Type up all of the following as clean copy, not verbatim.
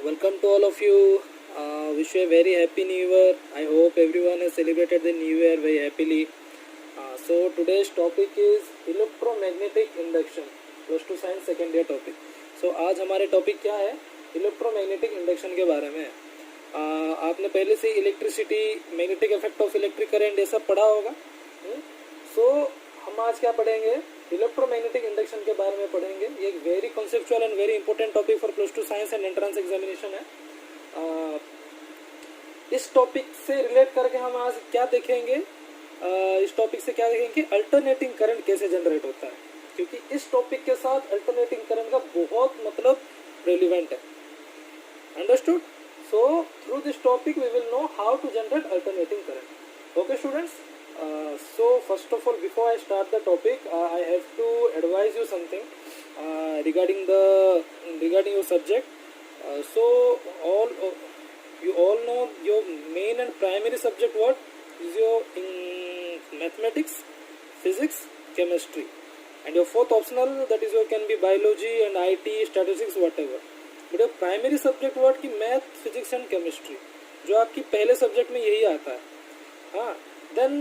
Welcome to all of you. Wish you a very happy new year. I hope everyone has celebrated the new year very happily. So today's topic is electromagnetic induction. Plus two science second year topic. So आज हमारे topic क्या है? Electromagnetic induction के बारे में. आपने पहले से electricity, magnetic effect of electric current ये सब पढ़ा होगा. सो हम आज क्या पढ़ेंगे? इलेक्ट्रोमैग्नेटिक इंडक्शन के बारे में पढ़ेंगे. ये एक very conceptual and very important topic for plus two science and entrance examination है. इस टॉपिक से रिलेट करके हम आज क्या देखेंगे? इस टॉपिक से क्या देखेंगे कि अल्टरनेटिंग करंट कैसे जनरेट होता है, क्योंकि इस टॉपिक के साथ अल्टरनेटिंग करंट का बहुत मतलब रेलिवेंट है. Understood? So through this topic we will know how to generate alternating current. Okay students, so first of all, before I start the topic, I have to advise you something regarding your subject. So you all know your main and primary subject what is your mathematics, physics, chemistry, and your fourth optional that is your can be biology and IT, statistics, whatever. But your primary subject what की math, physics and chemistry, जो आपकी पहले subject में यही आता है. Then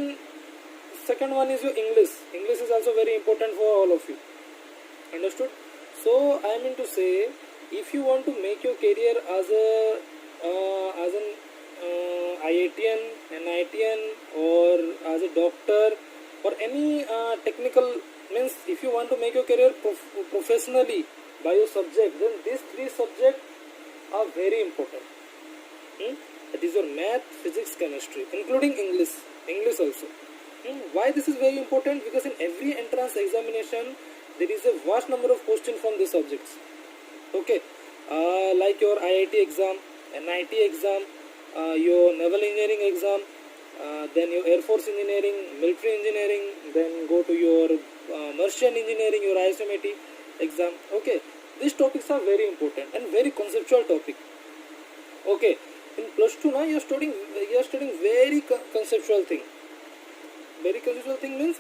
second one is your English. English is also very important for all of you. Understood? So I mean to say, if you want to make your career as an IITian, NITian, or as a doctor, or any technical means, if you want to make your career professionally by your subject, then these three subjects are very important. That is your math, physics, chemistry, including English also. Why this is very important? Because in every entrance examination there is a vast number of questions from these subjects. Okay, like your IIT exam, NIT exam, your naval engineering exam, then your Air Force engineering, military engineering, then go to your merchant engineering, your ISMAT exam. Okay, these topics are very important and very conceptual topic. Okay, in plus 2 now you are studying very conceptual thing. Very conceptual thing means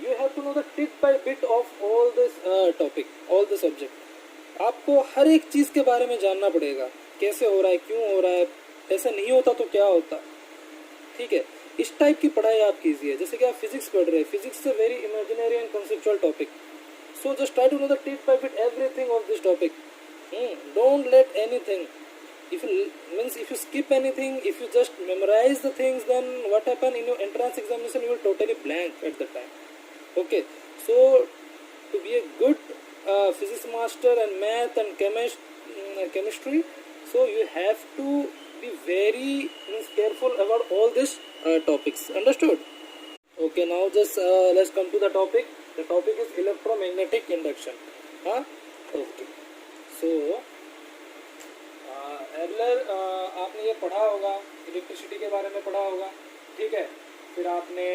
you have to know the tip by bit of all this topic, all the subject. आपको हर एक चीज के बारे में जानना पड़ेगा, कैसे हो रहा है, क्यों हो रहा है, ऐसा नहीं होता तो क्या होता. ठीक है, इस टाइप की पढ़ाई आप कीजिए. जैसे कि आप फिजिक्स पढ़ रहे हैं, physics is a very imaginary and conceptual topic. So just try to know the tip by bit everything of this topic. Don't let anything. If you skip anything, if you just memorize the things, then what happen in your entrance examination, you will totally blank at the time. Okay, so to be a good physics master and math and chemistry, so you have to be very careful about all these topics. Understood? Okay, now just let's come to the topic. The topic is electromagnetic induction. Okay, so एरलर आपने ये पढ़ा होगा, electricity के बारे में पढ़ा होगा. ठीक है, फिर आपने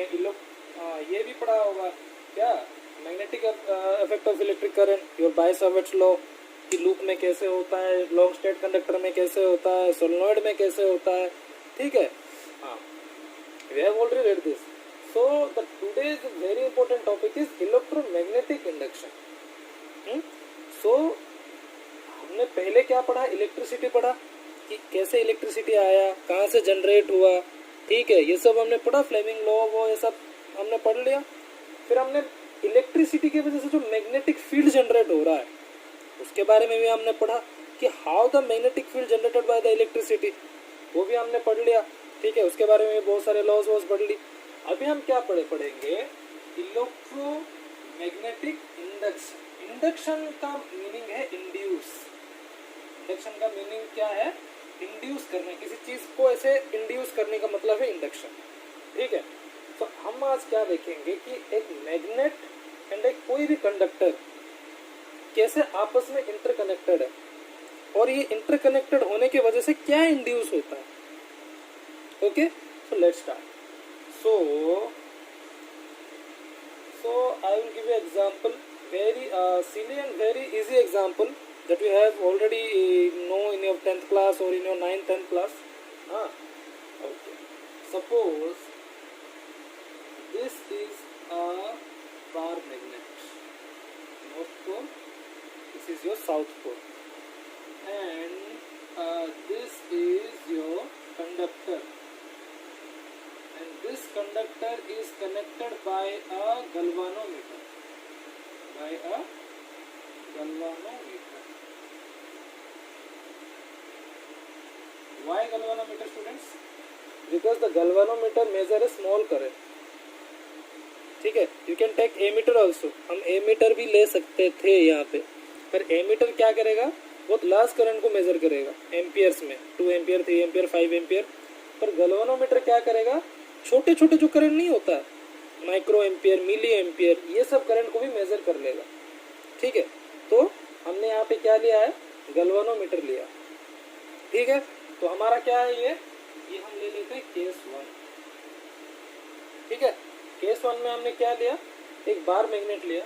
ये भी पढ़ा होगा क्या, magnetic effect of electric current, your bye-Savart's law की लूप में कैसे होता है, लॉन्ग स्टेट कंडक्टर में कैसे होता है, सोलेनॉइड में कैसे होता है. ठीक है, we have already read this. So the today's very important topic is electromagnetic induction. So हमने पहले क्या पढ़ा? इलेक्ट्रिसिटी पढ़ा कि कैसे इलेक्ट्रिसिटी आया, कहाँ से जनरेट हुआ. ठीक है, ये सब हमने पढ़ा, फ्लेमिंग लॉ वो ये सब हमने पढ़ लिया. फिर हमने इलेक्ट्रिसिटी की वजह से जो मैग्नेटिक फील्ड जनरेट हो रहा है उसके बारे में भी हमने पढ़ा कि how the magnetic field generated by the electricity, वो भी हमने पढ़ लिया. ठीक है, उसके बारे में बहुत सारे लॉज पढ़ ली. अभी हम क्या पढ़ेंगे? Electromagnetic induction. इंडक्शन का मीनिंग है इंड्यूस. इंडक्शन का मीनिंग क्या है? इंड्यूस करना, किसी चीज को ऐसे इंड्यूस करने का मतलब है इंडक्शन. ठीक है, तो हम आज क्या देखेंगे कि एक मैग्नेट एंड एक कोई भी कंडक्टर कैसे आपस में इंटरकनेक्टेड है, और ये इंटरकनेक्टेड होने की वजह से क्या इंड्यूस होता है. Okay, so let's start. So I will give you example, very silly and very easy example that you have already know in your 10th class or in your 9th 10th class. Okay, suppose this is a bar magnet, north pole, this is your south pole, and conductor is connected by a galvanometer. By a galvanometer. Why galvanometer, students? Because the galvanometer measure a small current. ठीक है, you can take ammeter also, हम ammeter भी ले सकते थे यहाँ पे, पर एमीटर क्या करेगा, बहुत लार्ज करंट को मेजर करेगा एम्पियर्स में, 2 एम्पियर, 3 एम्पियर, 5 एम्पियर। पर गैल्वेनोमीटर क्या करेगा, छोटे छोटे जो करंट नहीं होता, माइक्रो एम्पियर, मिली एम्पियर, ये सब करंट को भी मेजर कर लेगा। ठीक है, तो हमने यहाँ पे क्या लिया है, गैल्वेनोमीटर लिया। ठीक है, तो हमारा क्या है ये हम ले लेते हैं केस 1। ठीक है, केस 1 में हमने क्या लिया, एक बार मैग्नेट लिया।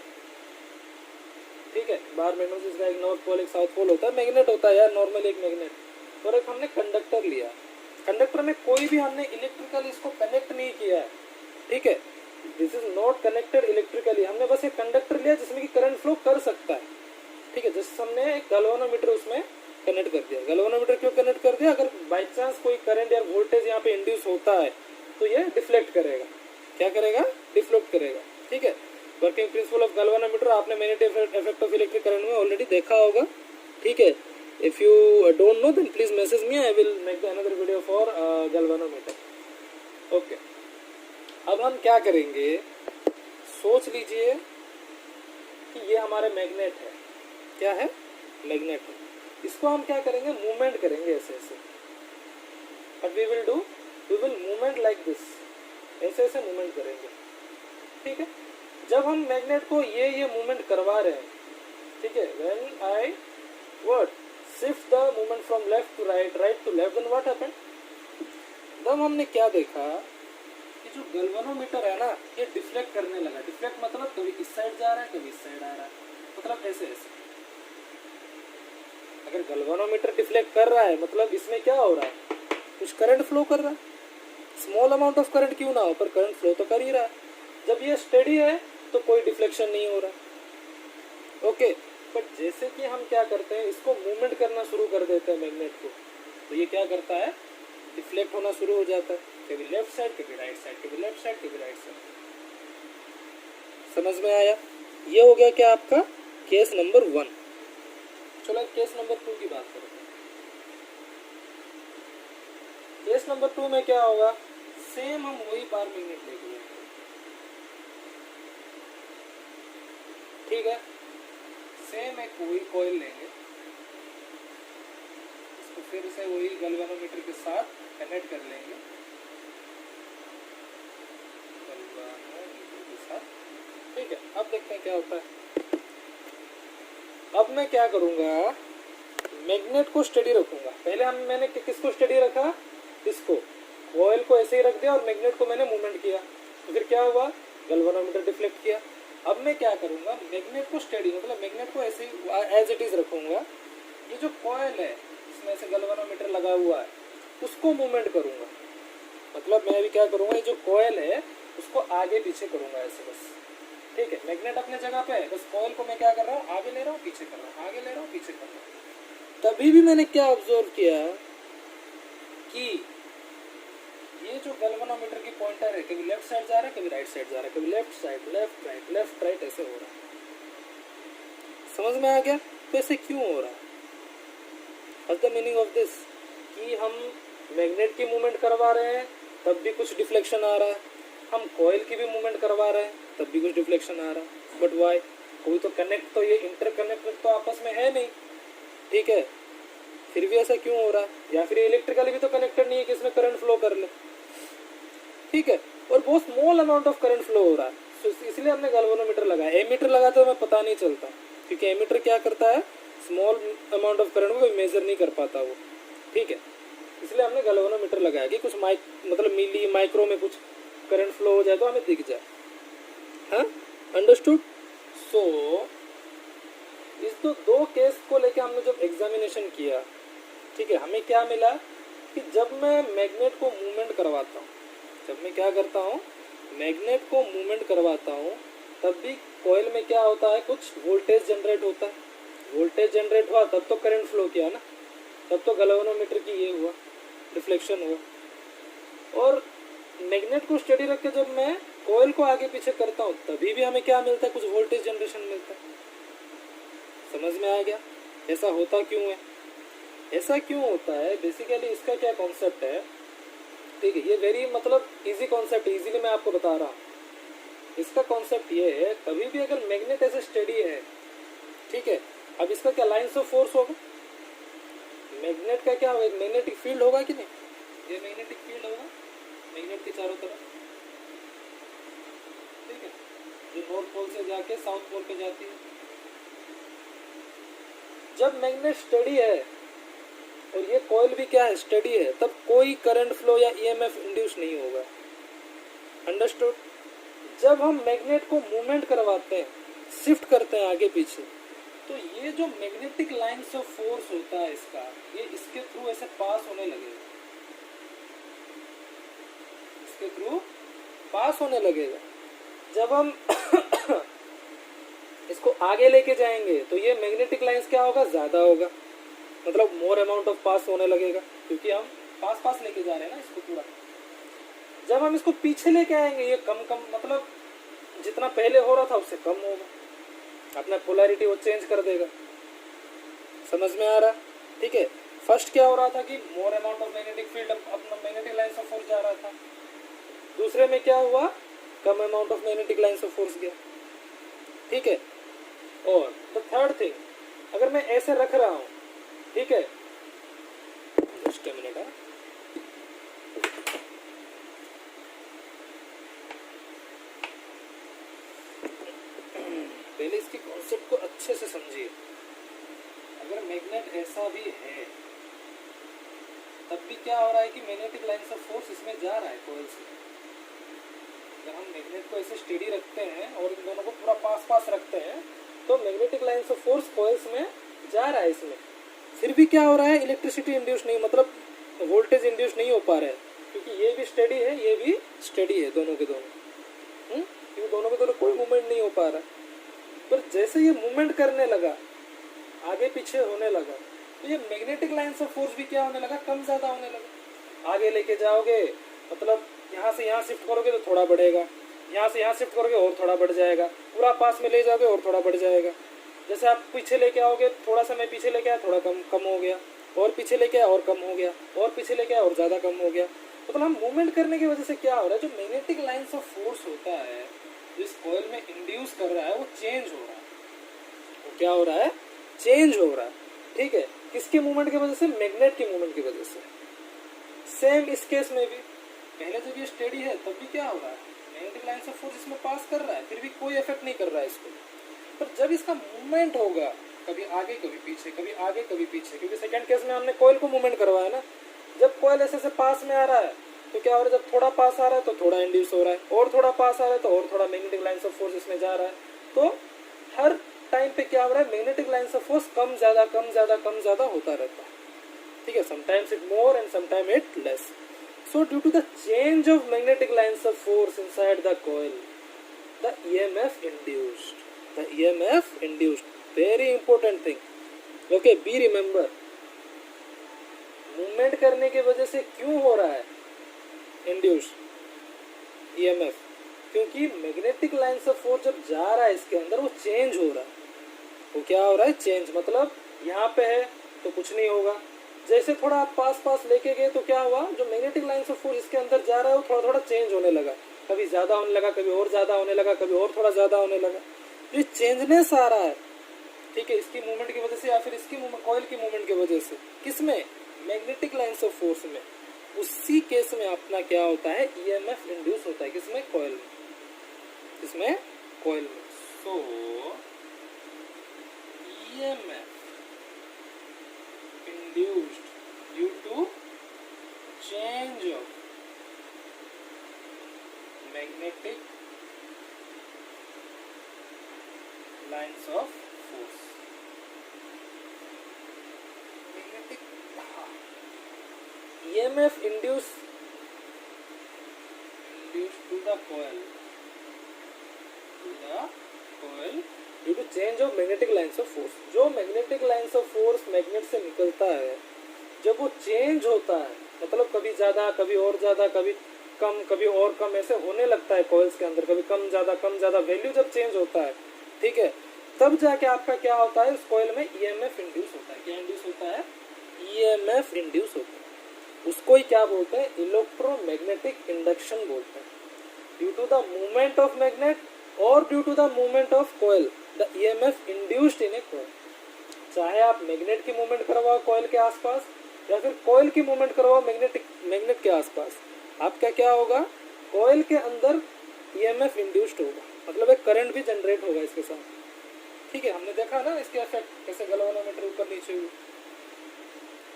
ठीक है, बार मैग्नेट जिसका एक नॉर्थ पोल एक साउथ पोल होता है, मैग्नेट होता है यार नॉर्मल एक मैग्नेट। और एक हमने कंडक्टर लिया। कंडक्टर में कोई भी हमने इलेक्ट्रिकल इसको कनेक्ट नहीं किया है। ठीक है, this is not connected electrically, हमने बस एक कंडक्टर लिया जिसमें कि करंट फ्लो कर सकता है। ठीक है, जैसे हमने एक गैल्वेनोमीटर उसमें कनेक्ट कर दिया। गैल्वेनोमीटर क्यों कनेक्ट कर दिया, अगर बाई चांस कोई करंट या वोल्टेज यहाँ पे इंड्यूस होता है तो ये डिफ्लेक्ट करेगा। क्या करेगा, डिफ्लेक्ट करेगा। ठीक है, वर्किंग प्रिंसिपल ऑफ गैल्वेनोमीटर आपने magnetic effect of electric current में ऑलरेडी देखा होगा। ठीक है, if you don't know then please message me, I will make another video for galvanometer. Okay, अब हम क्या करेंगे, सोच लीजिए कि ये हमारे मैग्नेट है। क्या है, मैग्नेट है। इसको हम क्या करेंगे, मूवमेंट करेंगे ऐसे ऐसे। But we will do, we will movement like this, ऐसे ऐसे मूवमेंट करेंगे। ठीक है, जब हम मैग्नेट को ये मूवमेंट करवा रहे हैं, ठीक है, when I what shift the movement from left to right, right to left, then what happened, तब हमने क्या देखा कि जो गैल्वेनोमीटर है ना, ये डिफ्लेक्ट करने लगा। डिफ्लेक्ट मतलब कभी इस साइड जा रहा है, कभी इस साइड आ रहा है, मतलब ऐसे ऐसे। अगर गैल्वेनोमीटर डिफ्लेक्ट कर रहा है मतलब इसमें क्या हो रहा है, कुछ करंट फ्लो कर रहा है। स्मॉल अमाउंट ऑफ करंट क्यों ना हो, पर करंट फ्लो तो कर ही रहा है। जब ये स्टेडी है तो कोई डिफ्लेक्शन नहीं हो रहा। ओके, बट जैसे कि हम क्या करते हैं, इसको मूवमेंट करना शुरू कर देते हैं मैग्नेट को, तो ये क्या करता है, डिफ्लेक्ट होना शुरू हो जाता है, कभी लेफ्ट साइड, कभी राइट साइड, कभी लेफ्ट साइड, कभी राइट साइड। समझ में आया, ये हो गया क्या आपका केस नंबर 1। चलो केस नंबर 2 की बात करते हैं। केस नंबर 2 में क्या होगा, सेम हम वही बार मैग्नेट लेके आएंगे। ठीक है, सेम एक वही कॉइल लेंगे, इसको फिर से वही गैल्वेनोमीटर के साथ कनेक्ट कर लेंगे, गैल्वेनोमीटर के साथ। ठीक है, अब देखते हैं क्या होता है। अब मैं क्या करूंगा, मैग्नेट को स्टेडी रखूंगा। पहले मैंने किसको स्टेडी रखा, इसको, कॉइल को ऐसे ही रख दिया और मैग्नेट को मैंने मूवमेंट किया, तो फिर क्या हुआ, गैल्वेनोमीटर डिफ्लेक्ट किया। अब मैं क्या करूंगा, मैग्नेट को स्टेडी मतलब मैग्नेट को ऐसे एज इट इज रखूंगा। ये जो कॉइल है इसमें से गैल्वेनोमीटर लगा हुआ है, उसको मूवमेंट करूंगा। मतलब मैं अभी क्या करूंगा, ये जो कॉइल है उसको आगे पीछे करूंगा ऐसे बस। ठीक है, मैग्नेट अपने जगह पे है, बस कॉइल को मैं क्या कर रहा हूँ, आगे ले रहा हूँ, पीछे कर रहा हूँ, आगे ले रहा हूँ, पीछे कर रहा हूँ। तभी भी मैंने क्या ऑब्जर्व किया कि ये जो गैल्वेनोमीटर की पॉइंटर है, कभी लेफ्ट साइड जा रहा है, कभी राइट साइड जा रहा है, कभी left side, left right, left right, ऐसे हो रहा है। समझ में आ गया, तो ऐसे क्यों हो रहा है, what's the meaning of this, कि हम मैग्नेट की मूवमेंट करवा रहे हैं तब भी कुछ डिफ्लेक्शन आ रहा है, हम कॉइल की भी मूवमेंट करवा रहे हैं तब भी कुछ डिफ्लेक्शन आ रहा है। बट वाई, कोई तो कनेक्ट, तो ये इंटरकनेक्टेड तो आपस में है नहीं। ठीक है, फिर भी ऐसा क्यों हो रहा है, या फिर इलेक्ट्रिकली भी तो कनेक्टेड नहीं है कि इसमें करंट फ्लो कर ले। ठीक है, और बहुत small amount of current flow हो रहा है, तो इसलिए हमने गैल्वेनोमीटर लगाया। एमीटर लगाते तो हमें पता नहीं चलता, क्योंकि एमीटर क्या करता है, स्मॉल अमाउंट ऑफ करंट को मेजर नहीं कर पाता वो। ठीक है, इसलिए हमने गैल्वेनोमीटर लगाया कि कुछ मतलब मिली माइक्रो में कुछ करंट फ्लो हो जाए तो हमें दिख जाए। हाँ, अंडरस्टूड। सो इस दो केस को लेके हमने जब एग्जामिनेशन किया, ठीक है, हमें क्या मिला कि जब मैं मैग्नेट को मूवमेंट करवाता हूँ, जब मैं क्या करता हूँ, मैग्नेट को मूवमेंट करवाता हूँ, तब भी कॉइल में क्या होता है, कुछ वोल्टेज जनरेट होता है। वोल्टेज जनरेट हुआ तब तो करंट फ्लो किया ना, तब तो गैल्वेनोमीटर की ये हुआ, रिफ्लेक्शन हुआ। और मैग्नेट को स्टडी रख के जब मैं कॉइल को आगे पीछे करता हूँ तभी भी हमें क्या मिलता है, कुछ वोल्टेज जनरेशन मिलता है। समझ में आ गया ऐसा होता क्यों है? ऐसा क्यों होता है बेसिकली इसका क्या कॉन्सेप्ट है, ठीक है, ये वेरी मतलब इजी कॉन्सेप्ट, इजीली मैं आपको बता रहा हूँ। इसका कॉन्सेप्ट ये है, कभी भी अगर मैग्नेट ऐसे स्टडी है, ठीक है, अब इसका क्या लाइन्स ऑफ फोर्स होगा, मैग्नेट का क्या होगा, मैग्नेटिक फील्ड होगा कि नहीं, ये मैग्नेटिक फील्ड होगा मैग्नेट के चारों तरफ, ठीक है, जो नॉर्थ पोल से जाके साउथ पोल पे जाती है। जब मैग्नेट स्टडी है और ये कॉइल भी क्या है, स्टडी है, तब कोई करंट फ्लो या ईएमएफ इंड्यूस नहीं होगा। अंडरस्टूड? जब हम मैग्नेट को मूवमेंट करवाते हैं, शिफ्ट करते हैं आगे पीछे, तो ये जो मैग्नेटिक लाइंस ऑफ फोर्स होता है इसका, ये इसके थ्रू ऐसे पास होने लगेगा, इसके थ्रू पास होने लगेगा। जब हम इसको आगे लेके जाएंगे तो ये मैग्नेटिक लाइंस क्या होगा, ज्यादा होगा, मतलब मोर अमाउंट ऑफ पास होने लगेगा, क्योंकि हम पास पास लेके जा रहे हैं ना इसको पूरा। जब हम इसको पीछे लेके आएंगे ये कम कम, मतलब जितना पहले हो रहा था उससे कम होगा, अपना पोलैरिटी वो चेंज कर देगा। समझ में आ रहा? ठीक है, फर्स्ट क्या हो रहा था कि more amount of magnetic field, अपना मैग्नेटिक लाइंस ऑफ फोर्स जा रहा था। दूसरे में क्या हुआ, कम amount of magnetic lines of force गया, ठीक है। और द थर्ड थिंग, अगर मैं ऐसे रख रहा हूं, ठीक है, जस्ट अ मिनट है, पहले इसके कॉन्सेप्ट को अच्छे से समझिए। अगर मैग्नेट ऐसा भी है तब भी क्या हो रहा है कि मैग्नेटिक लाइंस ऑफ फोर्स इसमें जा रहा है कॉइल से। अगर हम मैग्नेट को ऐसे स्टेडी रखते हैं और इन दोनों को पूरा पास पास रखते हैं तो magnetic lines of force coils में जा रहा है इसमें, फिर भी क्या हो रहा है, इलेक्ट्रिसिटी इंड्यूस नहीं, मतलब वोल्टेज इंड्यूस नहीं हो पा रहा है, क्योंकि ये भी स्टडी है ये भी स्टडी है, दोनों के दोनों, क्योंकि दोनों के दोनों कोई मूवमेंट नहीं हो पा रहा। पर जैसे ये मूवमेंट करने लगा, आगे पीछे होने लगा, तो ये मैग्नेटिक लाइंस ऑफ फोर्स भी क्या होने लगा, कम ज्यादा होने लगा। आगे लेके जाओगे मतलब यहाँ से यहाँ शिफ्ट करोगे तो थोड़ा बढ़ेगा, यहाँ से यहाँ शिफ्ट करोगे और थोड़ा बढ़ जाएगा, पूरा पास में ले जाओगे और थोड़ा बढ़ जाएगा। जैसे आप पीछे लेके आओगे, थोड़ा सा मैं पीछे लेके आया, थोड़ा कम कम हो गया, और पीछे लेके आया और कम हो गया, और पीछे लेके आया और ज़्यादा कम हो गया। मतलब हम मूवमेंट करने की वजह से क्या हो रहा है, जो मैग्नेटिक लाइंस ऑफ फोर्स होता है जो इस कॉइल में इंड्यूस कर रहा है वो चेंज हो रहा है। वो क्या हो रहा है, चेंज हो रहा है, ठीक है। किसके मूवमेंट की वजह से, मैग्नेट की मूवमेंट की वजह से। सेम इस केस में भी, पहले जब ये स्टेडी है तब भी क्या हो रहा है, मैग्नेटिक लाइंस ऑफ फोर्स इसमें पास कर रहा है, फिर भी कोई इफेक्ट नहीं कर रहा है इसको। पर जब इसका मूवमेंट होगा, कभी आगे कभी पीछे, कभी आगे कभी पीछे, क्योंकि सेकंड केस में हमने कॉइल को मूवमेंट करवाया ना, जब कॉइल ऐसे से पास में आ रहा है तो क्या हो रहा है, जब थोड़ा पास आ रहा है तो थोड़ा इंड्यूस हो रहा है, और थोड़ा पास आ रहा है तो और थोड़ा मैग्नेटिक लाइंस ऑफ फोर्स इसमें जा रहा है। तो हर टाइम पे क्या हो रहा है, मैग्नेटिक लाइंस ऑफ फोर्स कम ज्यादा कम ज्यादा कम ज्यादा होता रहता है, ठीक है। Sometimes it more and sometime it less. So due to the change of magnetic lines of force inside the coil, the EMF induced. The EMF induced. Very important thing. Okay, be remember. Movement करने की वजह से क्यों हो रहा है induced EMF? क्योंकि magnetic lines of force जब जा रहा है इसके अंदर वो change हो रहा है। वो क्या हो रहा है, change, मतलब यहाँ पे है तो कुछ नहीं होगा, जैसे थोड़ा आप पास पास लेके गए तो क्या हुआ, जो मैग्नेटिक लाइंस ऑफ फोर्स इसके अंदर जा रहा है वो थोड़ा थोड़ा चेंज होने लगा, कभी ज्यादा होने लगा, कभी और ज्यादा होने लगा, कभी और थोड़ा ज्यादा होने लगा। ये चेंजनेस आ रहा है, ठीक है, इसकी मूवमेंट की वजह से या फिर इसकी कॉइल की मूवमेंट की वजह से। किसमें, मैग्नेटिक लाइंस ऑफ फोर्स में। उसी केस में अपना क्या होता है, ईएमएफ इंड्यूस होता है, किसमें, कॉइल में, किसमें, कॉइल में। सो EMF induced due to change of magnetic lines of force. Magnetic EMF induced to the coil due to change of magnetic lines of force. जो magnetic lines of force magnet से निकलता है, जब वो change होता है, मतलब कभी ज़्यादा कभी और ज़्यादा, कभी कम कभी और कम ऐसे होने लगता है कॉइल्स के अंदर, कभी कम ज़्यादा वैल्यू जब चेंज होता है, ठीक है, तब जाके आपका क्या होता है, उस कॉइल में ईएमएफ इंड्यूस होता है। क्या इंड्यूस होता है? ईएमएफ इंड्यूस होता है। उसको ही क्या बोलते हैं? इलेक्ट्रोमैग्नेटिक इंडक्शन बोलते हैं। Due to the movement of magnet और due to the movement of coil the EMF induced in a coil. चाहे आप मैग्नेट की मूवमेंट करवाओ कॉइल के आसपास या फिर कॉइल की मूवमेंट करवाओ मैग्नेट के आसपास, आपका क्या होगा, कॉइल के अंदर ईएमएफ इंड्यूस्ड होगा, मतलब एक करंट भी जनरेट होगा इसके साथ। ठीक है, हमने देखा ना इसके इफेक्ट कैसे गैल्वेनोमीटर ऊपर नीचे हुई।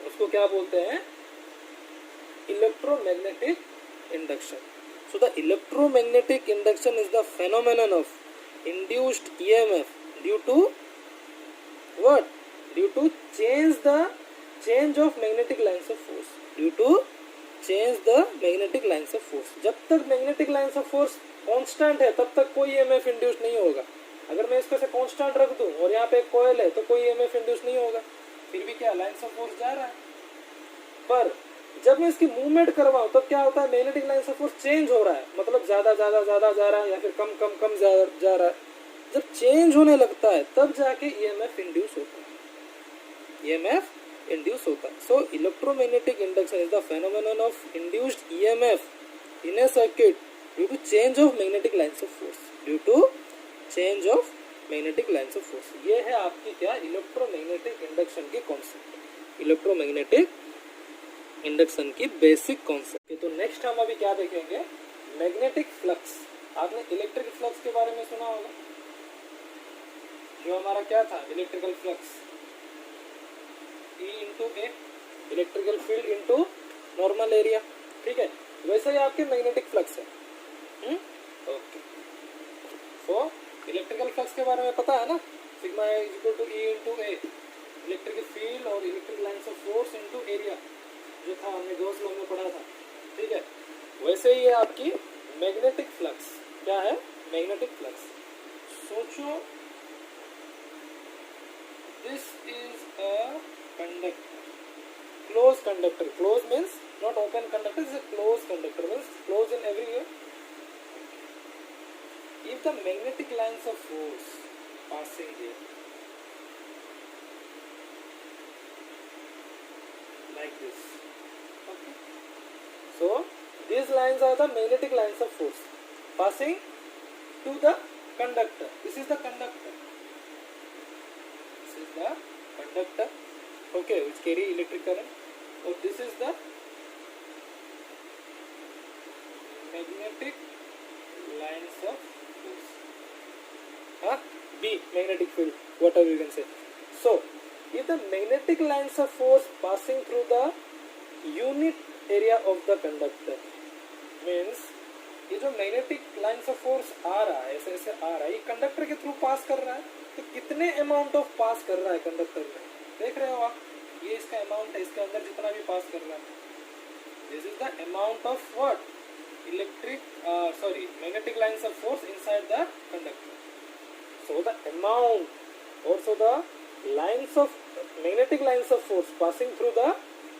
उसको क्या बोलते हैं? Electromagnetic induction. So the electromagnetic induction is the phenomenon of induced EMF due to what? Due to change of magnetic lines of force. Due to change the magnetic lines of force. जब तक magnetic lines of force constant है तब तक कोई EMF induce नहीं होगा। अगर मैं इसको से कांस्टेंट रख दूं और यहाँ पे एक कॉइल है तो कोई EMF इंड्यूस नहीं होगा, फिर भी क्या लाइन्स ऑफ फोर्स जा रहा है। पर जब मैं इसकी मूवमेंट करवाऊं तब क्या होता है, magnetic lines of force change हो रहा है, मतलब ज्यादा जा रहा है या फिर कम जा रहा है। जब चेंज होने लगता है तब जाके ईएमएफ इंड्यूस होता है। ईएमएफ इंड्यूस होता है। So electromagnetic induction is the phenomenon of induced EMF in a circuit due to change of magnetic lines of force. Due to change of magnetic lines of force. ये है आपकी क्या, electromagnetic induction की concept, electromagnetic induction की basic concept. तो next हम अभी क्या देखेंगे, मैग्नेटिक फ्लक्स। आपने इलेक्ट्रिक फ्लक्स के बारे में सुना होगा, जो हमारा क्या था, इलेक्ट्रिकल फ्लक्स E इंटू ए, electrical field into normal area. ठीक है, वैसे ही आपके मैग्नेटिक फ्लक्स है। ओके, सो इलेक्ट्रिकल फ्लक्स के बारे में पता है ना, sigma is equal to E into A, electric field और electric lines of force into area, जो था हमने गॉस लॉ में पढ़ा था। ठीक है, वैसे ही है आपकी मैग्नेटिक फ्लक्स। क्या है मैग्नेटिक फ्लक्स? सोचो, this is a conductor, close conductor. Close means not open conductor, is a close conductor, means close in everywhere. If the magnetic lines of force passing here like this, okay, so these lines are the magnetic lines of force passing to the conductor. This is the conductor, okay, which carry electric current, or this is the magnetic lines of B, magnetic field, whatever you can say. So if the magnetic lines of force passing through the unit area of the conductor, means ये जो magnetic lines of force आ रहा है, ऐसे ऐसे आ रहा है, ये conductor के थ्रू पास कर रहा है, तो कितने अमाउंट ऑफ पास कर रहा है कंडक्टर में, देख रहे हो आप, ये इसका अमाउंट है, इसके अंदर जितना भी पास कर रहा है, this is the amount of what, magnetic lines of force inside the conductor. So the amount, also the lines of magnetic lines of force passing through the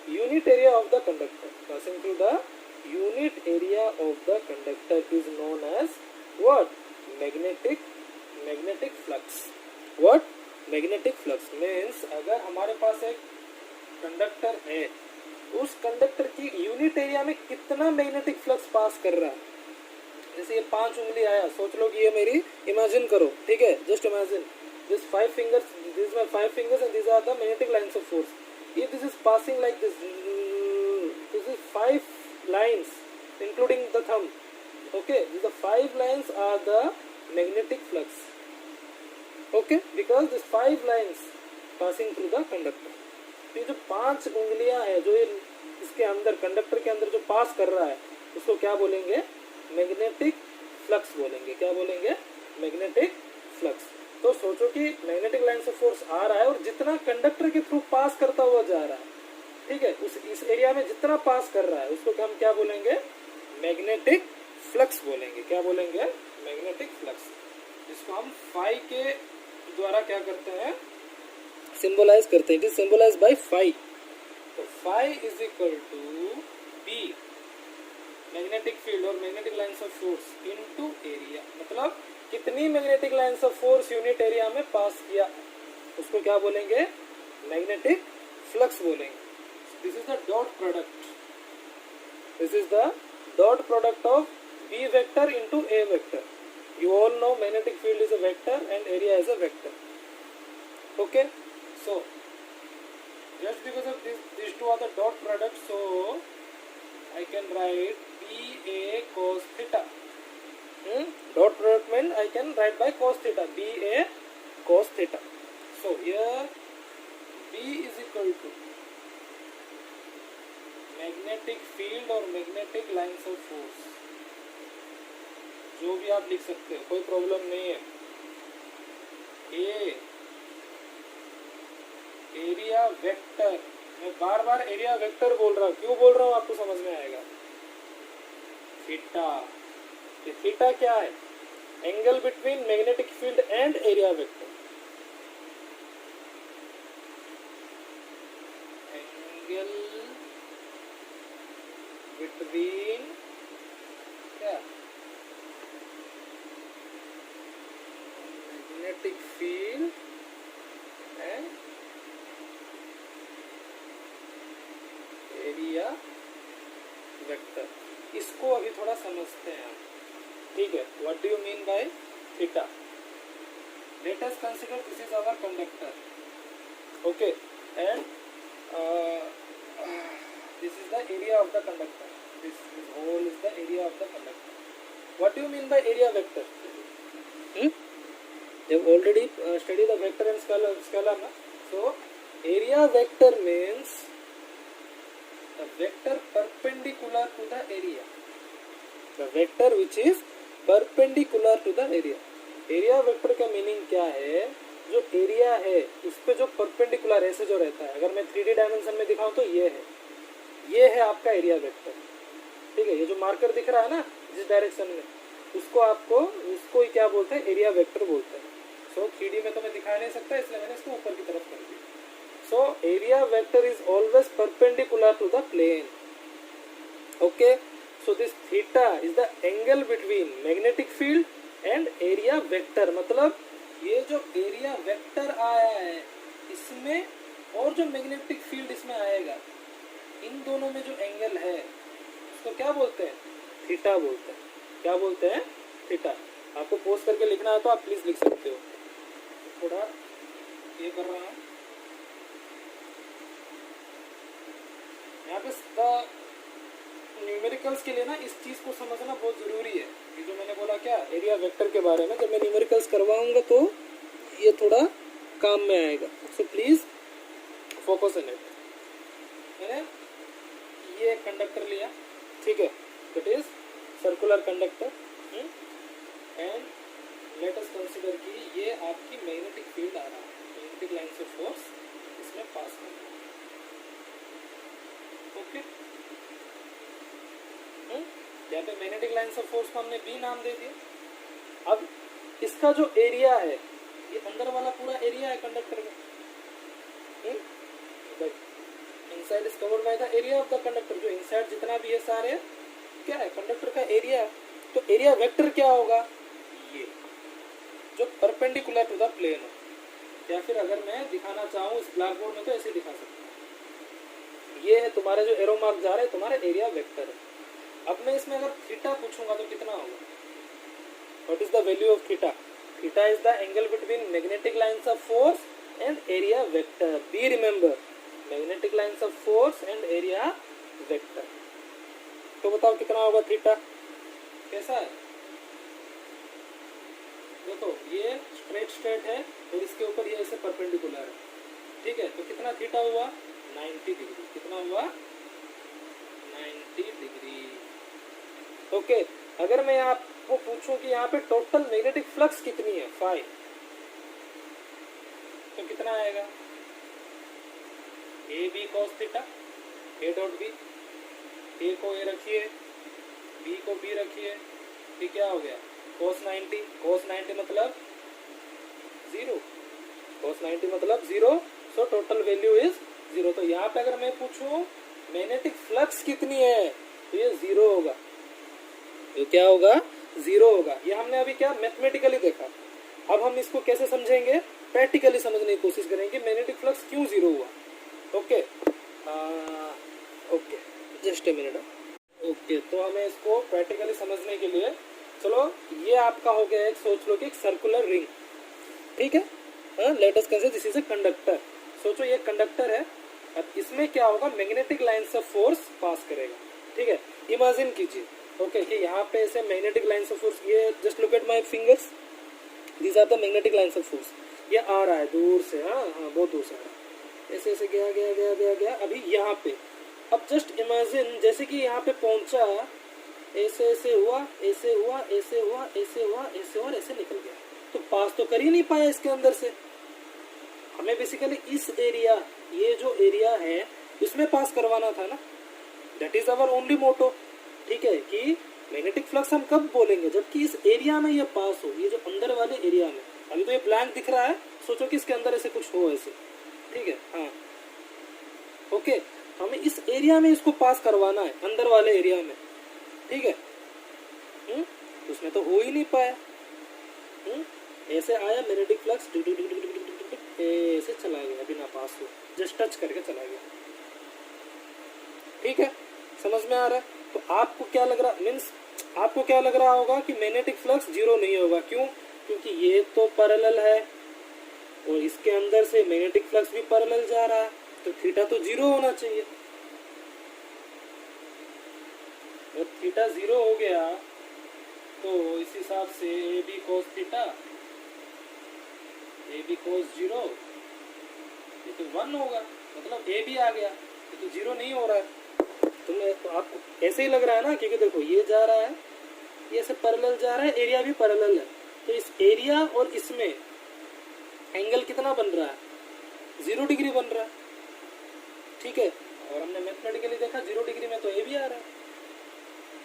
unit area of the conductor, passing through the unit area of the conductor is known as what? Magnetic flux. What? Magnetic flux means अगर हमारे पास एक conductor है, उस conductor की unit area में कितना magnetic flux pass कर रहा है। जैसे ये 5 उंगली आया, सोच लो कि ये मेरी, इमेजिन करो, ठीक है, just imagine this 5 fingers, these are 5 fingers and these are the magnetic lines of force. If this is passing like this, this is 5 lines including the thumb, okay, these are 5 lines are the magnetic flux, okay, because these 5 lines passing through the conductor. तो ये जो 5 उंगलियां है जो ये इसके अंदर conductor के अंदर जो पास कर रहा है, उसको क्या बोलेंगे? मैग्नेटिक फ्लक्स बोलेंगे। क्या बोलेंगे? Magnetic flux. तो सोचो कि मैग्नेटिक लाइन से फोर्स आ रहा है और जितना कंडक्टर के थ्रू पास करता हुआ जा रहा है, ठीक है, इस एरिया में जितना पास कर रहा है उसको हम क्या बोलेंगे? मैग्नेटिक फ्लक्स बोलेंगे। क्या बोलेंगे? मैग्नेटिक फ्लक्स, जिसको हम फाई के द्वारा क्या करते हैं? सिंबलाइज करते हैं। It is symbolize by phi. तो phi is equal to B magnetic field और magnetic lines of force into area, मतलब कितनी magnetic lines of force unit area में पास किया, उसको क्या बोलेंगे, मैग्नेटिक फ्लक्स बोलेंगे. This is the dot product, this is the dot product of B vector into A vector. You all know magnetic field is a vector and area is a vector. Okay, so just because of these two are the dot product, so I can write BA cos theta. Dot product means I can write by cos theta, BA cos theta. So here B is equal to magnetic field or magnetic lines of force, जो भी आप लिख सकते हो, कोई problem नहीं है. ए area vector, मैं बार बार एरिया वेक्टर बोल रहा हूँ, क्यों बोल रहा हूँ आपको समझ में आएगा. थीटा, ये थीटा क्या है, angle between magnetic field and area vector. Angle between क्या, magnetic field and area vector. इसको अभी थोड़ा समझते हैं हम, ठीक है. What do you mean by theta? Let us consider this is our conductor, okay, and this is the area of the conductor, this whole is the area of the conductor. What do you mean by area vector? They have already studied the vector and scalar na. So area vector means the vector perpendicular to the area, the vector which is perpendicular to the area. area vector का meaning क्या है, जो area है उस पे जो perpendicular ऐसे जो रहता है, अगर मैं 3D डायमेंशन में दिखाऊं तो ये है आपका एरिया वेक्टर, ठीक है. ये जो मार्कर दिख रहा है ना जिस डायरेक्शन में, उसको क्या बोलते हैं, एरिया वेक्टर बोलते हैं. सो 3D में तो मैं दिखा नहीं सकता, इसलिए मैंने इसको ऊपर की तरफ कर दिया. So area vector is always perpendicular to the plane. Okay, so this theta is the angle between magnetic field and area vector. मतलब ये जो एरिया वेक्टर आया है इसमें और जो मैग्नेटिक फील्ड इसमें आएगा, इन दोनों में जो एंगल है उसको क्या बोलते हैं, थीटा बोलते हैं. क्या बोलते हैं, थीटा. आपको पोस्ट करके लिखना है तो आप प्लीज लिख सकते हो. थोड़ा ये कर रहा हूँ यहाँ पे. न्यूमेरिकल्स के लिए ना इस चीज को समझना बहुत जरूरी है. ये जो मैंने बोला क्या, एरिया वेक्टर के बारे में, जब मैं न्यूमेरिकल्स करवाऊंगा तो ये थोड़ा काम में आएगा. So please focus on it. मैंने ये कंडक्टर लिया, ठीक है, it is circular conductor, and let us consider कि ये आपकी मैग्नेटिक फील्ड आ रहा है, मैग्नेटिक लाइंस ऑफ फोर्स इसमें पास कर रहा है. ओके, यहाँ पे मैग्नेटिक लाइंस ऑफ फोर्स को हमने बी नाम दे दिया. अब इसका जो एरिया है, ये अंदर वाला पूरा एरिया है कंडक्टर का. Inside is covered by the area of the conductor. जो इनसाइड जितना भी है सारे क्या है, कंडक्टर का एरिया. तो एरिया वेक्टर क्या होगा, ये जो परपेंडिकुलर टू द प्लेन हो. या फिर अगर मैं दिखाना चाहूँ इस ब्लैक बोर्ड में तो ऐसे दिखा सकता हूँ. ये है तुम्हारे जो एरो मार्क जा रहे हैं, तुम्हारे एरिया वेक्टर है. अब मैं इसमें अगर थीटा पूछूंगा तो कितना होगा, what is the value of theta? Theta is the angle between magnetic lines of force and area vector. Be remember, magnetic lines of force and area vector. तो बताओ कितना होगा थीटा, कैसा है. देखो ये स्ट्रेट है और इसके ऊपर ये ऐसे परपेंडिकुलर है, ठीक है. तो कितना थीटा हुआ, 90 डिग्री. कितना हुआ, 90 डिग्री. ओके, अगर मैं आपको पूछूं कि यहाँ पे टोटल मैग्नेटिक फ्लक्स कितनी है, 5, तो कितना आएगा, A B cos theta, A dot B. A को ए रखिए, बी को बी रखिए, ये क्या हो गया, cos 90. cos 90 मतलब 0, cos 90 मतलब 0. So total value is 0. तो यहाँ पे अगर मैं पूछूं मैग्नेटिक फ्लक्स कितनी है, तो ये 0 होगा. तो क्या होगा, जीरो होगा। ये हमने अभी क्या मैथमेटिकली देखा। अब हम इसको कैसे समझेंगे, प्रैक्टिकली समझने की कोशिश करेंगे मैग्नेटिक फ्लक्स क्यों जीरो हुआ। Okay okay, just a minute. Okay, तो हमें इसको प्रैक्टिकली समझने के लिए, चलो ये आपका हो गया एक, सोच लो कि एक सर्कुलर रिंग, ठीक है। Late us consider this is a conductor. सोचो ये कंडक्टर है। अब इसमें क्या होगा, magnetic lines of force pass करेगा, ठीक है। इमेजिन कीजिए ओके कि यहाँ पे ऐसे मैग्नेटिक लाइंस ऑफ फोर्स, ये just look at my fingers, these are the magnetic lines of force. ये आ रहा है दूर से, हाँ हाँ बहुत दूर से आ रहा है, ऐसे ऐसे गया गया गया गया गया अभी यहाँ पे। अब जस्ट इमेजिन जैसे कि यहाँ पे पहुंचा, ऐसे ऐसे हुआ, ऐसे हुआ, ऐसे हुआ, ऐसे हुआ, ऐसे हुआ, ऐसे निकल गया, तो पास तो कर ही नहीं पाया इसके अंदर से। हमें बेसिकली इस एरिया, ये जो एरिया है इसमें पास करवाना था ना, दैट इज अवर ओनली मोटो, ठीक है। कि मैग्नेटिक फ्लक्स हम कब बोलेंगे, जबकि इस एरिया में ये पास हो, ये जो अंदर वाले एरिया में। अभी तो ये ब्लैंक दिख रहा है, सोचो कि इसके अंदर ऐसे कुछ हो ऐसे, ठीक है। हाँ ओके, हमें इस एरिया में इसको पास करवाना है, अंदर वाले एरिया में, ठीक है। तो उसमें तो हो ही नहीं पाया। ऐसे आया मैग्नेटिक फ्लक्स, ऐसे चला गया बिना पास हो, जस्ट टच करके चला गया, ठीक है। समझ में आ रहा है। तो आपको क्या लग रहा, मीन्स आपको क्या लग रहा होगा कि मैग्नेटिक फ्लक्स जीरो नहीं होगा, क्यों, क्योंकि ये तो पैरेलल है और इसके अंदर से मैग्नेटिक फ्लक्स भी पैरेलल जा रहा है, तो थीटा तो जीरो होना चाहिए। जब थीटा जीरो हो गया तो इस हिसाब से A B cos theta, A B cos zero, ये तो वन होगा, मतलब ए भी आ गया, ये तो जीरो नहीं हो रहा है। तो आपको ऐसे ही लग रहा है ना, क्योंकि देखो ये जा रहा है, ये ऐसे पैरेलल जा रहा है, एरिया भी पैरेलल है, तो इस एरिया और इसमें एंगल कितना बन रहा है, 0 डिग्री बन रहा है, ठीक है। और हमने मैथमेटिकली देखा 0 डिग्री में तो ए भी आ रहा है,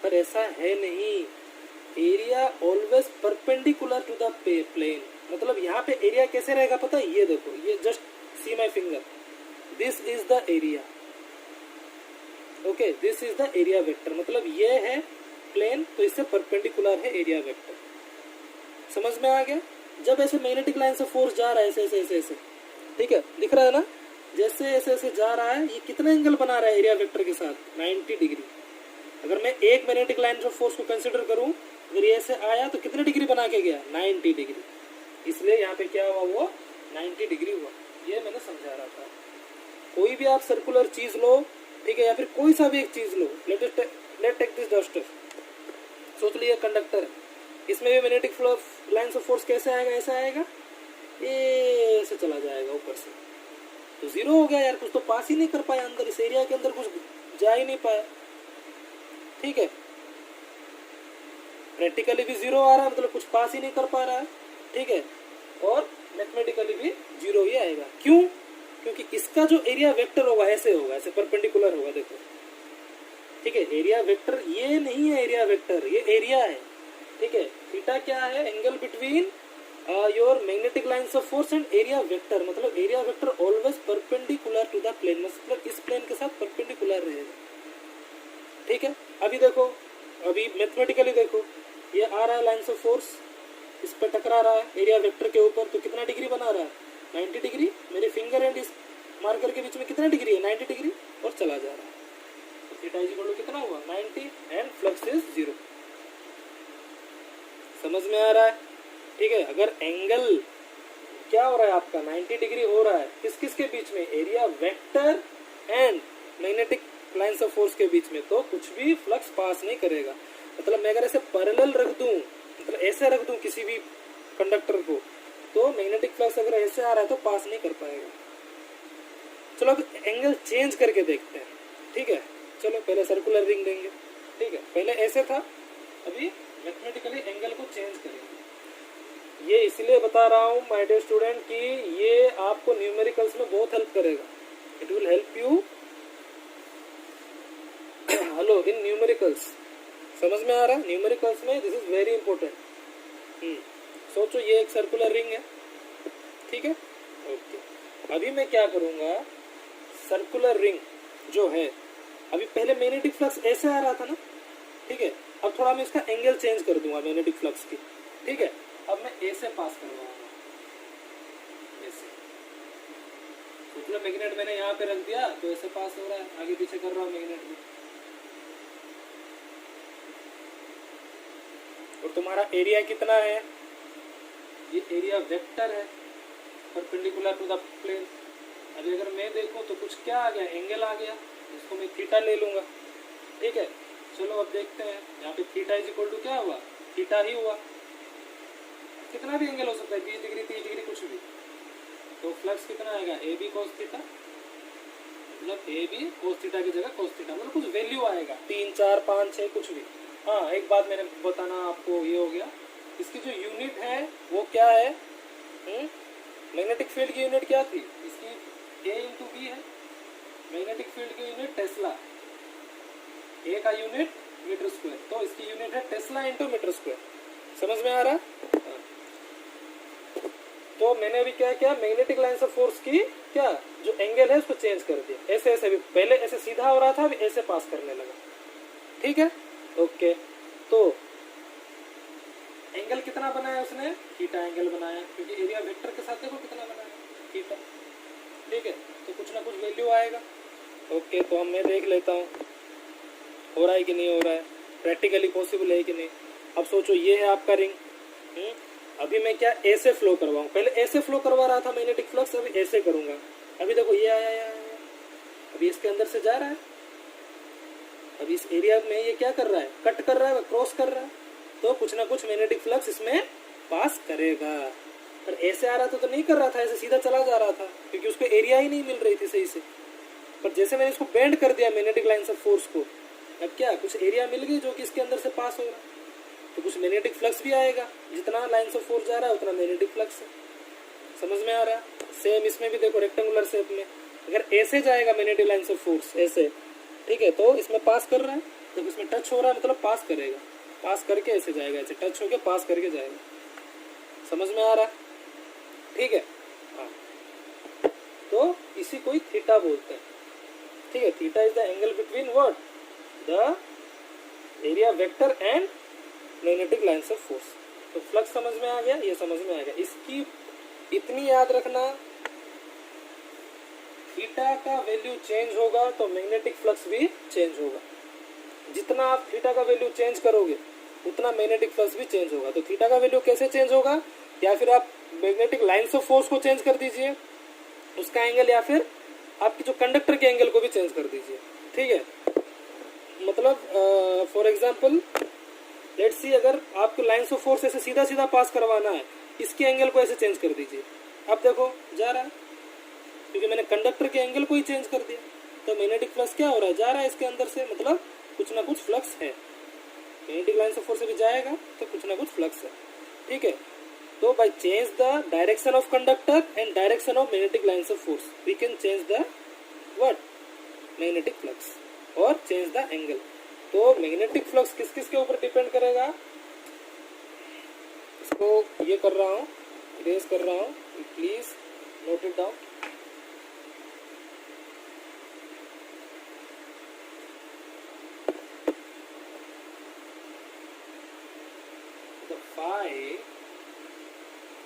पर ऐसा है नहीं। Area always perpendicular to the plane, मतलब यहाँ पे एरिया कैसे रहेगा पता है, ये देखो, ये just see my finger, this is the area, okay, this is the area vector, मतलब ये है प्लेन, तो इससे परपेंडिकुलर है एरिया वेक्टर। समझ में आ गया। जब ऐसे मैग्नेटिक लाइन से फोर्स जा रहा है ऐसे ऐसे ऐसे ऐसे, ठीक है, दिख रहा है ना, जैसे ऐसे ऐसे जा रहा है, ये कितना एंगल बना रहा है एरिया वेक्टर के साथ, 90 डिग्री। अगर मैं एक मैग्नेटिक लाइन ऑफ फोर्स को कंसिडर करूं, अगर ये ऐसे आया तो कितने डिग्री बना के गया, 90 डिग्री, इसलिए यहाँ पे क्या हुआ, वो 90 डिग्री हुआ। ये मैंने समझा रहा था। कोई भी आप सर्कुलर चीज लो, ठीक है, या फिर कोई सा भी एक चीज लो, लेट टेक दिस डस्टर, सोच लीजिए कंडक्टर है, इसमें भी magnetic flow lines of force कैसे आएगा, ऐसा आएगा, ये ऐसे चला जाएगा ऊपर से, तो जीरो हो गया यार, कुछ तो पास ही नहीं कर पाया अंदर, इस एरिया के अंदर कुछ जा ही नहीं पाया, ठीक है। प्रैक्टिकली भी जीरो आ रहा है, मतलब कुछ पास ही नहीं कर पा रहा है, ठीक है, और मैथमेटिकली भी जीरो ही आएगा। क्यों, क्योंकि इसका जो एरिया वेक्टर होगा ऐसे होगा, ऐसे परपेंडिकुलर होगा, देखो, ठीक है। एरिया वेक्टर ये नहीं है, एरिया वेक्टर ये एरिया है, ठीक है। थीटा क्या है, angle between your magnetic lines of force and area vector, मतलब area vector always perpendicular to the plane, मतलब इस प्लेन के साथ परपेंडिकुलर रहेगा, ठीक है। अभी देखो, अभी मैथमेटिकली देखो, ये आ रहा है लाइंस ऑफ फोर्स, इस पर टकरा रहा है एरिया वेक्टर के ऊपर, तो कितना डिग्री बना रहा है, 90 डिग्री। मेरे फिंगर एंड इस मार्कर के बीच में कितना डिग्री है, 90 डिग्री, और चला जा रहा है, तो थीटा इज इक्वल टू कितना हुआ, 90, एंड फ्लक्स इज जीरो। समझ में आ रहा है, ठीक है। अगर एंगल क्या हो रहा है आपका, 90 डिग्री हो रहा है, किस किस के बीच में, area vector and magnetic lines of force के बीच में, तो कुछ भी फ्लक्स पास नहीं करेगा। मतलब मैं अगर ऐसे पैरेलल रख दूं, मतलब ऐसे रख दूं किसी भी कंडक्टर को, तो मैग्नेटिक फ्लक्स अगर ऐसे आ रहा है तो पास नहीं कर पाएगा। चलो अब एंगल चेंज करके देखते हैं, ठीक है। चलो पहले सर्कुलर रिंग देंगे, ठीक है, पहले ऐसे था, अभी मैथमेटिकली एंगल को चेंज करेंगे। ये इसलिए बता रहा हूँ माय डियर स्टूडेंट कि ये आपको न्यूमेरिकल्स में बहुत हेल्प करेगा, it will help you hello in numericals. समझ में आ रहा है, न्यूमेरिकल्स में दिस इज वेरी इंपॉर्टेंट। सोचो ये एक सर्कुलर रिंग है, ठीक है, ओके। अभी मैं क्या करूंगा, सर्कुलर रिंग जो है, अभी पहले मैग्नेटिक फ्लक्स ऐसे आ रहा था ना, ठीक है, अब थोड़ा मैं इसका एंगल चेंज कर दूंगा मैग्नेटिक फ्लक्स की, ठीक है। अब मैं ए से पास करवाऊंगा, ऐसे मतलब मैग्नेट मैंने यहाँ पे रख दिया तो ऐसे पास हो रहा है, आगे पीछे कर रहा हूँ मैग्नेट भी। और तुम्हारा एरिया कितना है, ये एरिया वेक्टर है परपेंडिकुलर टू द प्लेन। अभी अगर मैं देखूं तो कुछ क्या आ गया, एंगल आ गया, इसको मैं थीटा ले लूंगा, ठीक है। चलो अब देखते हैं, यहाँ पे थीटा इज इक्वल टू क्या हुआ, थीटा ही हुआ। कितना भी एंगल हो सकता है, 20 डिग्री 30 डिग्री कुछ भी, तो फ्लक्स कितना आएगा, ए बी कोस थीटा, मतलब ए बी कोस थीटा की जगह कोस थीटा, मतलब कुछ वैल्यू आएगा 3 4 5 6 कुछ भी। हाँ एक बात मैंने बताना आपको, ये हो गया, इसकी जो यूनिट है वो क्या है, मैग्नेटिक फील्ड की यूनिट क्या थी इसकी, ए इंटू बी है। मैग्नेटिक फील्ड की यूनिट टेस्ला, ए का यूनिट मीटर स्क्वायर, तो इसकी यूनिट है टेस्ला इंटू मीटर स्क्वायर। समझ में आ रहा है? तो मैंने अभी क्या किया, मैग्नेटिक लाइन्स ऑफ फोर्स की क्या जो एंगल है उसको चेंज कर दिया, ऐसे ऐसे भी, पहले ऐसे सीधा हो रहा था, अभी ऐसे पास करने लगा, ठीक है। ओके, तो एंगल कितना बनाया उसने, थीटा एंगल बनाया, क्योंकि एरिया वेक्टर के साथ देखो कितना बनाया, थीटा, ठीक है। तो कुछ ना कुछ वैल्यू आएगा। ओके, तो हम मैं देख लेता हूँ हो रहा है कि नहीं हो रहा है, प्रैक्टिकली पॉसिबल है कि नहीं। अब सोचो ये है आपका रिंग, अभी मैं क्या ऐसे फ्लो करवाऊँ, पहले ऐसे फ्लो करवा रहा था मैग्नेटिक फ्लक्स, अभी ऐसे करूँगा। अभी देखो ये आया, अभी इसके अंदर से जा रहा है, अभी इस एरिया में ये क्या कर रहा है, कट कर रहा है, क्रॉस कर रहा है, तो कुछ ना कुछ मैग्नेटिक फ्लक्स इसमें पास करेगा। पर ऐसे आ रहा था तो नहीं कर रहा था, ऐसे सीधा चला जा रहा था, क्योंकि उसको एरिया ही नहीं मिल रही थी सही से। पर जैसे मैंने इसको बेंड कर दिया मैग्नेटिक लाइन्स ऑफ फोर्स को, अब क्या कुछ एरिया मिल गई जो कि इसके अंदर से पास हो रहा है, तो कुछ मैग्नेटिक फ्लक्स भी आएगा, जितना लाइन्स ऑफ फोर्स जा रहा है उतना मैग्नेटिक फ्लक्स है। समझ में आ रहा है? सेम इसमें भी देखो, रेक्टेंगुलर शेप में अगर ऐसे जाएगा मैग्नेटिक लाइन्स ऑफ फोर्स ऐसे, ठीक है, तो इसमें पास कर रहा है, जब इसमें टच हो रहा है मतलब पास करेगा, पास करके ऐसे जाएगा, ऐसे टच होके पास करके जाएगा। समझ में आ रहा है? ठीक है, हाँ। तो इसी को ही थीटा बोलते हैं, ठीक है। Theta is the angle between what, the area vector and magnetic lines of force. तो फ्लक्स समझ में आ गया, ये समझ में आ गया। इसकी इतनी याद रखना, थीटा का वैल्यू चेंज होगा तो मैग्नेटिक फ्लक्स भी चेंज होगा। जितना आप थीटा का वैल्यू चेंज करोगे उतना मैग्नेटिक फ्लक्स भी चेंज होगा। तो थीटा का वैल्यू कैसे चेंज होगा, या फिर आप मैग्नेटिक लाइन्स ऑफ फोर्स को चेंज कर दीजिए उसका एंगल, या फिर आपकी जो कंडक्टर के एंगल को भी चेंज कर दीजिए, ठीक है। मतलब फॉर एग्जांपल लेट्स सी, अगर आपको लाइन्स ऑफ फोर्स ऐसे सीधा सीधा पास करवाना है, इसके एंगल को ऐसे चेंज कर दीजिए। अब देखो जा रहा है, क्योंकि मैंने कंडक्टर के एंगल को ही चेंज कर दिया, तो मैग्नेटिक फ्लक्स क्या हो रहा है, जा रहा है इसके अंदर से, मतलब कुछ ना कुछ फ्लक्स है। मैग्नेटिक लाइन्स ऑफ फोर्स से भी जाएगा तो कुछ ना कुछ फ्लक्स है, ठीक है। तो by change the direction of conductor and direction of magnetic lines of force we can change the what, magnetic flux, और चेंज द एंगल। तो मैग्नेटिक फ्लक्स किस किस के ऊपर डिपेंड करेगा, इसको ये कर रहा हूँ, इरेज कर रहा हूँ, please note it down.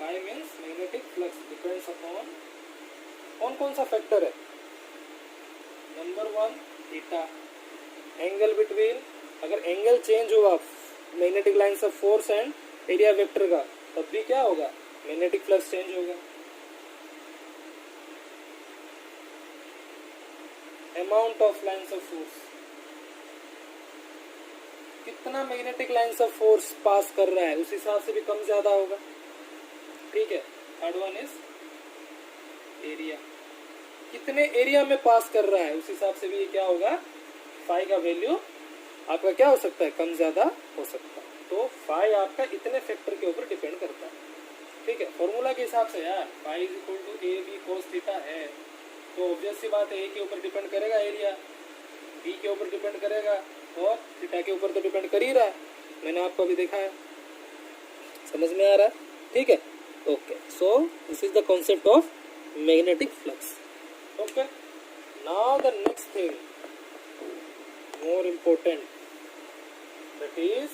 Phi means magnetic flux depends upon कौन सा फैक्टर है, नंबर 1 थीटा, एंगल बिटवीन, अगर एंगल चेंज हुआ magnetic lines of force and area vector का, तब भी क्या होगा, मैग्नेटिक फ्लक्स चेंज होगा। Amount of lines of force, कितना magnetic lines of force pass कर रहा है उस हिसाब से भी कम ज्यादा होगा, ठीक है। थर्ड वन इज एरिया, कितने एरिया में पास कर रहा है उस हिसाब से भी क्या होगा, फाई का वैल्यू आपका क्या हो सकता है, कम ज्यादा हो सकता है। तो फाई आपका इतने फैक्टर के ऊपर डिपेंड करता है, ठीक है। फॉर्मूला के हिसाब से यार phi is equal to A B cos theta है, तो ऑब्वियस सी बात है ए के ऊपर डिपेंड करेगा एरिया, बी के ऊपर डिपेंड करेगा, और थीटा के ऊपर तो डिपेंड कर ही रहा है, मैंने आपको अभी देखा है। समझ में आ रहा है, ठीक है। Okay, so this is the concept of magnetic flux. Okay, now the next thing, more important, that is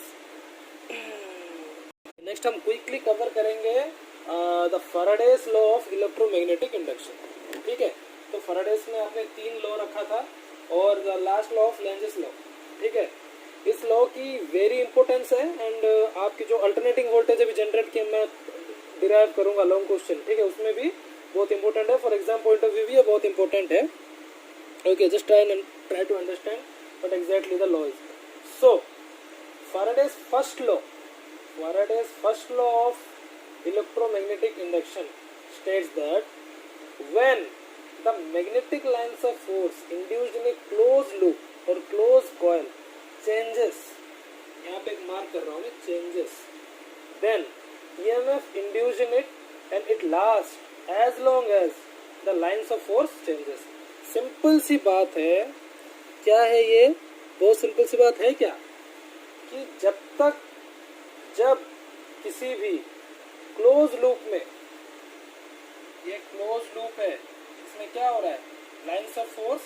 next हम क्विकली कवर करेंगे the Faraday's law of electromagnetic induction. ठीक है, तो फैराडेज में आपने 3 लॉ रखा था और the last law of Lenz's law. ठीक है, इस लॉ की वेरी इंपॉर्टेंस है एंड आपकी जो अल्टरनेटिंग वोल्टेज अभी जनरेट की मैं डिराइव करूंगा लॉन्ग क्वेश्चन, ठीक है, उसमें भी बहुत इंपॉर्टेंट है, for exam point of view भी ये बहुत इंपॉर्टेंट है। Okay, just try to understand what exactly the law is. So Faraday's first law of electromagnetic induction states that when the magnetic lines of force induced in a closed loop or closed coil changes, यहाँ पे एक mark कर रहा हूँ मैं, changes, then EMF induced in it and it lasts as long as the lines of force changes. Simple सी बात है, क्या है ये, बहुत सिंपल सी बात है क्या, कि जब किसी भी क्लोज लूप में, ये क्लोज लूप है, इसमें क्या हो रहा है, लाइंस ऑफ फोर्स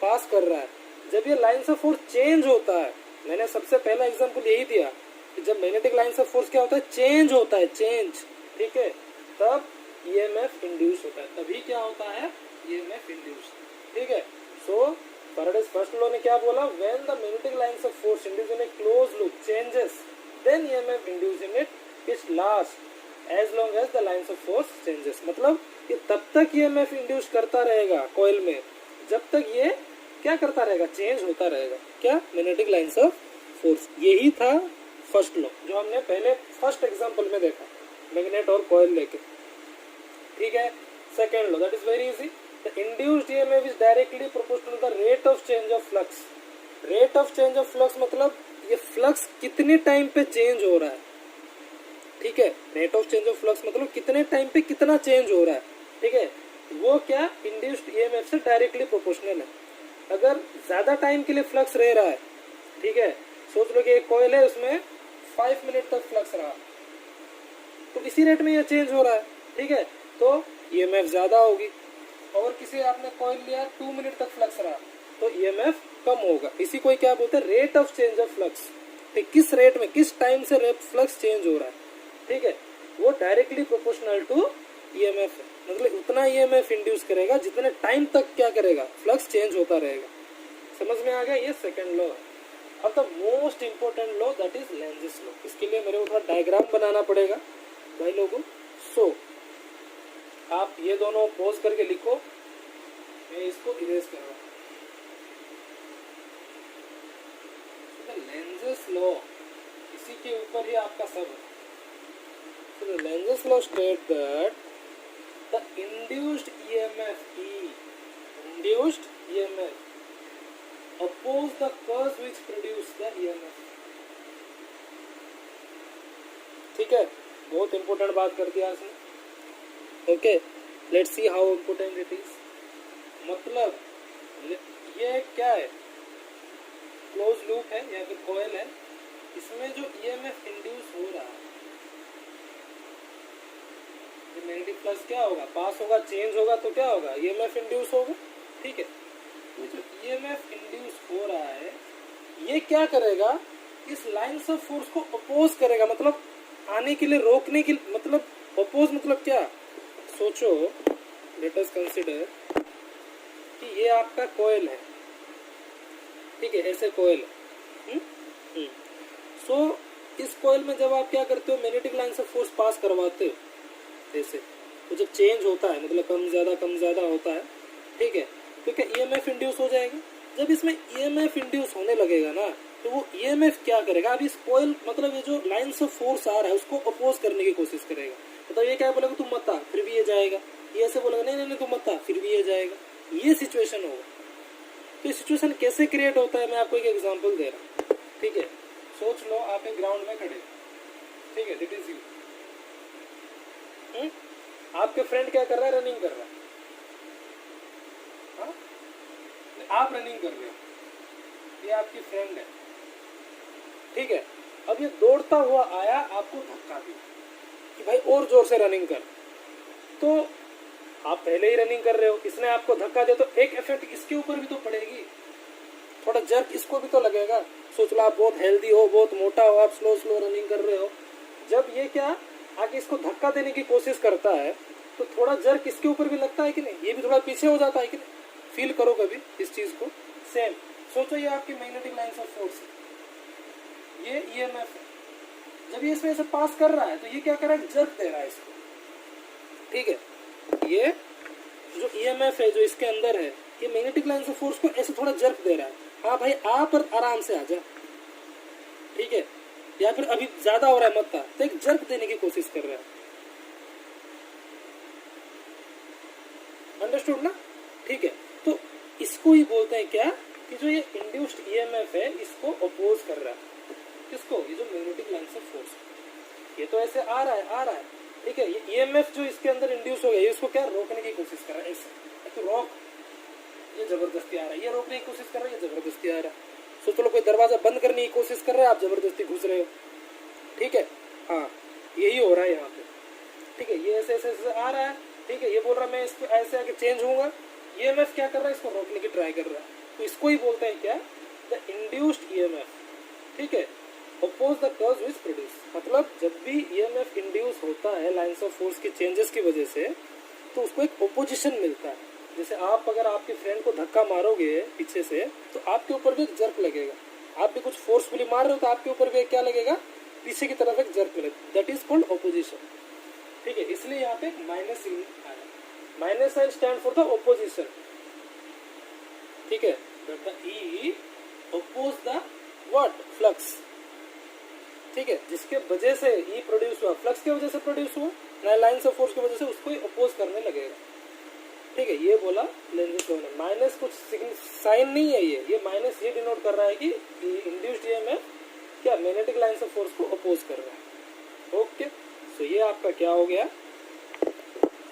पास कर रहा है, जब ये लाइंस ऑफ फोर्स चेंज होता है, मैंने सबसे पहला एग्जांपल यही दिया कि जब मैग्नेटिक लाइंस ऑफ फोर्स क्या होता है, चेंज होता है, चेंज, ठीक है, तब ईएमएफ इंड्यूस होता है, तभी क्या होता है, ईएमएफ इंड्यूस। ठीक है, सो Faraday's first law ने क्या बोला, when the magnetic lines of force induced in a closed loop changes, then EMF induced in it which lasts as long as the lines of force changes. मतलब ये तब तक EMF induce करता रहेगा coil में जब तक ये क्या करता रहेगा, चेंज होता रहेगा, क्या, मैग्नेटिक लाइंस ऑफ फोर्स। यही था फर्स्ट लॉ जो हमने पहले फर्स्ट एग्जांपल में देखा, मैग्नेट और कॉइल लेके। ठीक है, second law, that is very easy, the induced EMF is directly proportional to the rate of change of flux. Rate of change of flux मतलब ये फ्लक्स कितने टाइम पे चेंज हो रहा है। ठीक है, rate of change of flux मतलब कितने टाइम पे कितना चेंज हो रहा है। ठीक है, वो क्या इंड्यूस्ड EMF से डायरेक्टली प्रोपोर्शनल है। अगर ज्यादा टाइम के लिए फ्लक्स रह रहा है, ठीक है, सोच लो कि एक कॉइल है, उसमें 5 मिनट तक फ्लक्स रहा, तो इसी रेट में ये चेंज हो रहा है। ठीक है, तो EMF ज्यादा होगी। और किसी आपने कॉइल लिया 2 मिनट तक फ्लक्स रहा, तो ईएमएफ कम होगा। इसी को क्या बोलते हैं, rate of change of flux. ठीक, किस रेट में, किस टाइम से फ्लक्स चेंज हो रहा है, ठीक है, वो डायरेक्टली प्रोपोर्शनल टू ईएमएफ है, मतलब उतना ईएमएफ इंड्यूस करेगा जितने टाइम तक क्या करेगा, फ्लक्स चेंज होता रहेगा। समझ में आ गया, ये सेकंड लॉ है। अब the most important law that is Lenz's law. इसके लिए मेरे को थोड़ा डायग्राम बनाना पड़ेगा भाई लोगों। सो आप ये दोनों पॉज करके लिखो, मैं इसको इरेज कर रहा हूँ। लेंजेस लॉ, इसी के ऊपर ही आपका सब है। So the Lenz's law states that the induced EMF oppose the curves which produce the EMF. ठीक है, बहुत इंपोर्टेंट बात कर दिया इसने। Okay, let's see how important it is. मतलब ये क्या है, क्लोज लूप है या फिर कॉइल है, इसमें जो ईएमएफ इंड्यूस हो रहा है, मैग्नेटिक फ्लक्स क्या होगा, पास होगा, चेंज होगा, तो क्या होगा, ईएमएफ इंड्यूस होगा। ठीक है, ये जो ईएमएफ इंड्यूस हो रहा है, ये क्या करेगा, इस लाइंस ऑफ फोर्स को अपोज करेगा, मतलब आने के लिए रोकने के, मतलब अपोज मतलब क्या, सोचो, लेट अस कंसीडर कि ये आपका कॉइल है, ठीक है, ऐसे कॉइल है। सो इस कॉइल में जब आप क्या करते हो, मैग्नेटिक लाइन से फोर्स पास करवाते हो ऐसे, तो जब चेंज होता है, मतलब कम ज्यादा होता है, ठीक है, तो क्या ईएमएफ इंड्यूस हो जाएगा। जब इसमें ईएमएफ इंड्यूस होने लगेगा ना, तो वो ईएमएफ क्या करेगा, अब इस कॉइल, मतलब ये जो लाइंस ऑफ फोर्स आ रहा है उसको अपोज करने की कोशिश करेगा। मतलब ये क्या बोलेगा, तुम मत आ, फिर भी ये जाएगा, ये ऐसे बोलेगा नहीं तुम मत आ, फिर भी ये जाएगा, ये सिचुएशन होगा। तो ये सिचुएशन कैसे क्रिएट होता है, मैं आपको एक एग्जांपल दे रहा हूँ। ठीक है, सोच लो आप एक ग्राउंड में खड़े, ठीक है, दिट इज यू, आपके फ्रेंड क्या कर रहा है, रनिंग कर रहा है, हाँ? आप रनिंग कर रहे हो, ये आपकी फ्रेंड है, ठीक है। अब ये दौड़ता हुआ आया, आपको धक्का दिया कि भाई और जोर से रनिंग कर, तो आप पहले ही रनिंग कर रहे हो, इसने आपको धक्का दिया, तो एक इफेक्ट इसके ऊपर भी तो पड़ेगी, थोड़ा जर्क इसको भी तो लगेगा। सोच लो आप बहुत हेल्दी हो, बहुत मोटा हो, आप स्लो स्लो रनिंग कर रहे हो, जब ये क्या आगे इसको धक्का देने की कोशिश करता है तो थोड़ा जर्क इसके ऊपर भी लगता है कि नहीं, ये भी थोड़ा पीछे हो जाता है कि नहीं। फील करो कभी इस चीज को। सेम सोचो ये आपकी मैग्नेटिक लाइंस ऑफ फोर्स, ये ईएमएफ है, जब ये इसमें ऐसे पास कर रहा है तो ये क्या कर रहा है, जर्क दे रहा है इसको। ठीक है, ये जो ईएमएफ है जो इसके अंदर है, ये मैग्नेटिक लाइंस ऑफ फोर्स को ऐसे थोड़ा जर्क दे रहा है। हाँ भाई आ पर आराम से आ जा, ठीक है, या फिर अभी ज्यादा हो रहा है मत आ, तो एक जर्क देने की कोशिश कर रहा है। अंडरस्टूड ना। ठीक है, तो इसको ही बोलते हैं क्या कि जो ये इंड्यूस्ड ईएमएफ है इसको अपोज कर रहा है। किसको, ये जो मैग्नेटिक लाइंस ऑफ फोर्स, ये तो ऐसे आ रहा है आ रहा है, ठीक है, ये ईएमएफ जो इसके अंदर इंड्यूस हो गया, ये इसको क्या रोकने की कोशिश कर रहा है ऐसे, तो रोक, ये जबरदस्ती आ रहा है, ये रोकने की कोशिश कर रहा है, ये जबरदस्ती आ रहा है। सोच लो कोई दरवाजा बंद करने की कोशिश कर रहा है, आप जबरदस्ती घुस रहे हो। ठीक है, हाँ यही हो रहा है यहाँ पे। ठीक है, ये ऐसे ऐसे ऐसे आ रहा है, ठीक है, ये बोल रहा है मैं इसको ऐसे आके चेंज होऊंगा, ईएमएफ क्या कर रहा है, इसको रोकने की ट्राई कर रहा है, तो इसको ही बोलते हैं क्या, द इंड्यूस्ड ईएमएफ। ठीक है, oppose the curve which produce, मतलब जब भी ईएमएफ इंड्यूस होता है लाइंस ऑफ फोर्स की चेंजेस की वजह से, तो उसको एक ओपोजिशन मिलता है। जैसे आप अगर आपके फ्रेंड को धक्का मारोगे पीछे से, तो आपके ऊपर भी एक जर्क लगेगा, आप भी कुछ फोर्सफुली मार रहे हो तो आपके ऊपर भी क्या लगेगा, पीछे की तरफ एक जर्क लगेगा, दैट इज कॉल्ड ओपोजिशन। ठीक है, इसलिए यहाँ पे माइनस साइन आया, minus sign stand for the opposition. ठीक है, the E oppose the what, flux. ठीक है, जिसके वजह से ई प्रोड्यूस हुआ, फ्लक्स की वजह से प्रोड्यूस हुआ, नया लाइंस ऑफ फोर्स की वजह से उसको ही अपोज करने लगेगा। ठीक है, ये बोला लेंजेस लॉ ने। माइनस कुछ साइन नहीं है, ये माइनस ये डिनोट कर रहा है कि इंड्यूस्ड ईएमएफ क्या मैग्नेटिक लाइंस ऑफ फोर्स को अपोज कर रहा है। ओके, सो ये आपका क्या हो गया,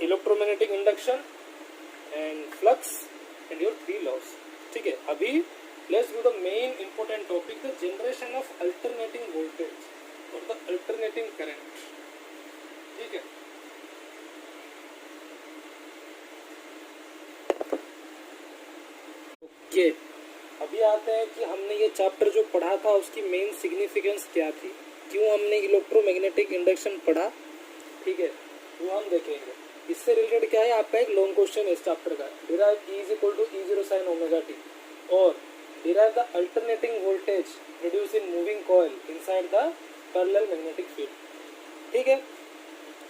electromagnetic induction and flux and your 3 loss. ठीक है, अभी let's do the main important topic, the generation of alternating voltage और द अल्टरनेटिंग करंट। ठीक है, ओके, अभी आते हैं कि हमने ये चैप्टर जो पढ़ा था उसकी मेन सिग्निफिकेंस क्या थी, क्यों हमने इलेक्ट्रोमैग्नेटिक इंडक्शन पढ़ा। ठीक है, वो हम देखेंगे। इससे रिलेटेड क्या है, आपका एक लॉन्ग क्वेश्चन है इस चैप्टर का, derive E = E0 sin omega t, और derive the alternating voltage produced in moving coil inside the parallel magnetic field। ठीक है,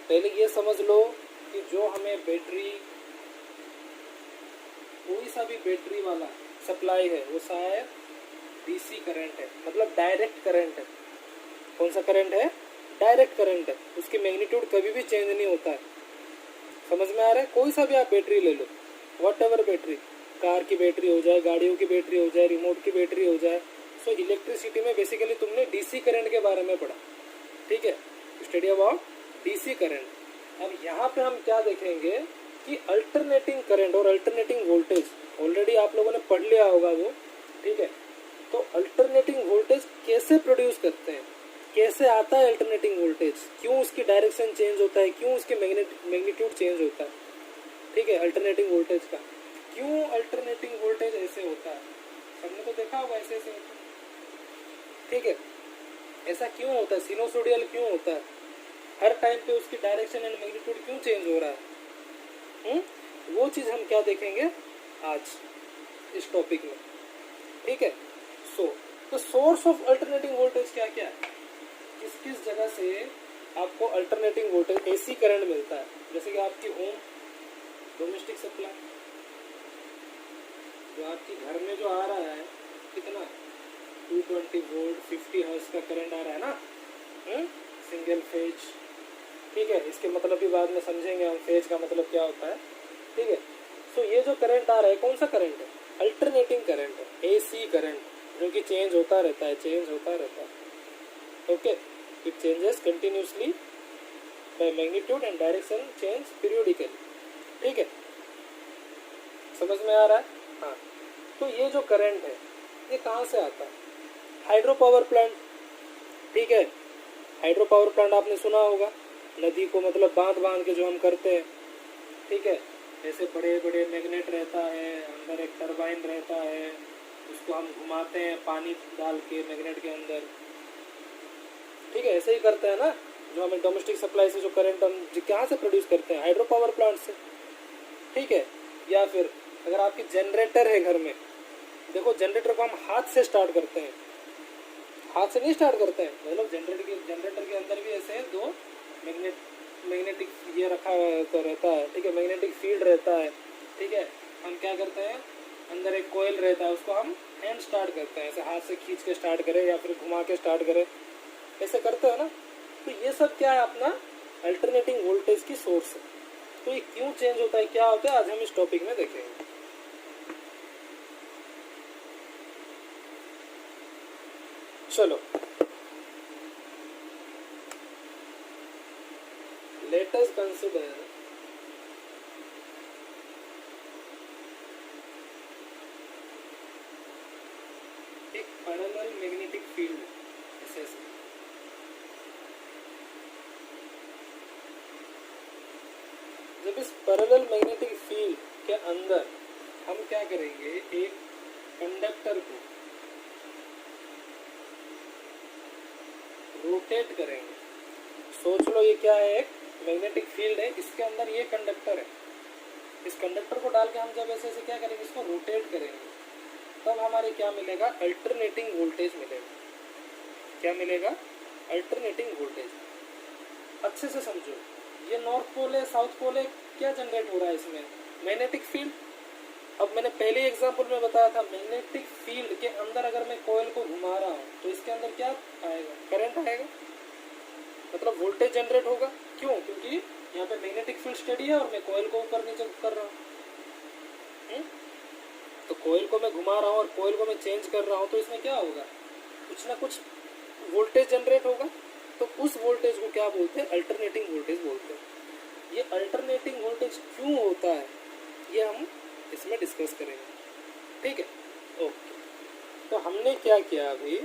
पहले ये समझ लो कि जो हमें बैटरी, कोई सा भी बैटरी वाला सप्लाई है वो शायद डीसी करंट है, मतलब डायरेक्ट करंट है। कौन सा करंट है, डायरेक्ट करंट है, उसकी मैग्नीट्यूड कभी भी चेंज नहीं होता है। समझ में आ रहा है, कोई सा भी आप बैटरी ले लो, वट एवर बैटरी, कार की बैटरी हो जाए, गाड़ियों की बैटरी हो जाए, रिमोट की बैटरी हो जाए। सो इलेक्ट्रिसिटी में बेसिकली तुमने डीसी करंट के बारे में पढ़ा। ठीक है, स्टडी अबाउट डीसी करंट। अब यहाँ पे हम क्या देखेंगे कि अल्टरनेटिंग करंट और अल्टरनेटिंग वोल्टेज ऑलरेडी आप लोगों ने पढ़ लिया होगा वो। ठीक है, तो अल्टरनेटिंग वोल्टेज कैसे प्रोड्यूस करते हैं, कैसे आता है अल्टरनेटिंग वोल्टेज, क्यों उसकी डायरेक्शन चेंज होता है, क्यों उसके मैग्नीट्यूड चेंज होता है। ठीक है, अल्टरनेटिंग वोल्टेज का क्यों अल्टरनेटिंग वोल्टेज ऐसे होता है, सबने तो देखा होगा ऐसे ऐसे होता है। ठीक है, ऐसा क्यों होता है, सिनोसोडियल क्यों होता है, हर टाइम पे उसकी डायरेक्शन एंड मैग्नीट्यूड क्यों चेंज हो रहा है। वो चीज हम क्या देखेंगे आज इस टॉपिक में। ठीक है, so the source of alternating voltage क्या क्या है, किस किस जगह से आपको अल्टरनेटिंग वोल्टेज एसी करंट मिलता है। जैसे कि आपकी होम डोमेस्टिक सप्लाई, जो आपकी घर में जो आ रहा है कितना 220 वोल्ट 50 हर्ट्ज का करंट आ रहा है ना, सिंगल फेज। ठीक है, इसके मतलब भी बाद में समझेंगे हम, फेज का मतलब क्या होता है। ठीक है, सो ये जो करंट आ रहा है कौन सा करंट है, अल्टरनेटिंग करंट है, एसी करंट, जो कि चेंज होता रहता है, चेंज होता रहता है। Okay, it changes continuously by magnitude and direction change periodically. ठीक है, समझ में आ रहा है। हाँ, तो ये जो करंट है ये कहाँ से आता है, हाइड्रो पावर प्लांट। ठीक है, हाइड्रो पावर प्लांट आपने सुना होगा, नदी को मतलब बांध बांध के जो हम करते हैं। ठीक है, ऐसे बड़े बड़े मैग्नेट रहता है, अंदर एक टरबाइन रहता है, उसको हम घुमाते हैं पानी डाल के मैग्नेट के अंदर, ठीक है। ऐसे ही करते हैं ना, जो हमें डोमेस्टिक सप्लाई से जो करंट हम कहाँ से प्रोड्यूस करते हैं, हाइड्रो पावर प्लांट से, ठीक है। या फिर अगर आपकी जनरेटर है घर में, देखो जनरेटर को हम हाथ से स्टार्ट करते हैं, हाथ से नहीं स्टार्ट करते हैं, मतलब जनरेटर के अंदर भी ऐसे दो मैग्नेटिक ये रखा तो रहता है, ठीक है, मैग्नेटिक फील्ड रहता है, ठीक है। हम क्या करते हैं, अंदर एक कोयल रहता है, उसको हम हैंड स्टार्ट करते हैं, ऐसे हाथ से खींच के स्टार्ट करें या फिर घुमा के स्टार्ट करें, ऐसे करते हैं ना। तो ये सब क्या है, अपना अल्टरनेटिंग वोल्टेज की सोर्स है। तो ये क्यों चेंज होता है, क्या होता है, आज हम इस टॉपिक में देखेंगे। चलो let us consider एक पैरेलल मैग्नेटिक फील्ड ऐसे। जब इस पैरेलल मैग्नेटिक फील्ड के अंदर हम क्या करेंगे, एक कंडक्टर को रोटेट करेंगे। सोच लो ये क्या है, एक मैग्नेटिक फील्ड है, इसके अंदर ये कंडक्टर है, इस कंडक्टर को डाल के हम जब ऐसे ऐसे क्या करेंगे, इसको रोटेट करेंगे, तब हमारे क्या मिलेगा, अल्टरनेटिंग वोल्टेज मिलेगा। क्या मिलेगा, अल्टरनेटिंग वोल्टेज। अच्छे से समझो, ये नॉर्थ पोल है, साउथ पोल है, क्या जनरेट हो रहा है इसमें, मैग्नेटिक फील्ड। अब मैंने पहले एग्जांपल में बताया था, मैग्नेटिक फील्ड के अंदर अगर मैं कॉइल को घुमा रहा हूँ तो इसके अंदर क्या आएगा, करंट आएगा, मतलब वोल्टेज जनरेट होगा। क्यों, क्योंकि यहाँ पे मैग्नेटिक फील्ड स्टडी है और मैं कॉइल को ऊपर नीचे कर रहा हूँ। तो कॉइल को मैं घुमा रहा हूँ और कॉइल को मैं चेंज कर रहा हूँ, तो इसमें क्या होगा, कुछ ना कुछ वोल्टेज जनरेट होगा। तो उस वोल्टेज को क्या बोलते हैं, अल्टरनेटिंग वोल्टेज बोलते हैं। ये अल्टरनेटिंग वोल्टेज क्यों होता है, ये हम इसमें डिस्कस करेंगे, ठीक है। ओके, तो हमने क्या किया, अभी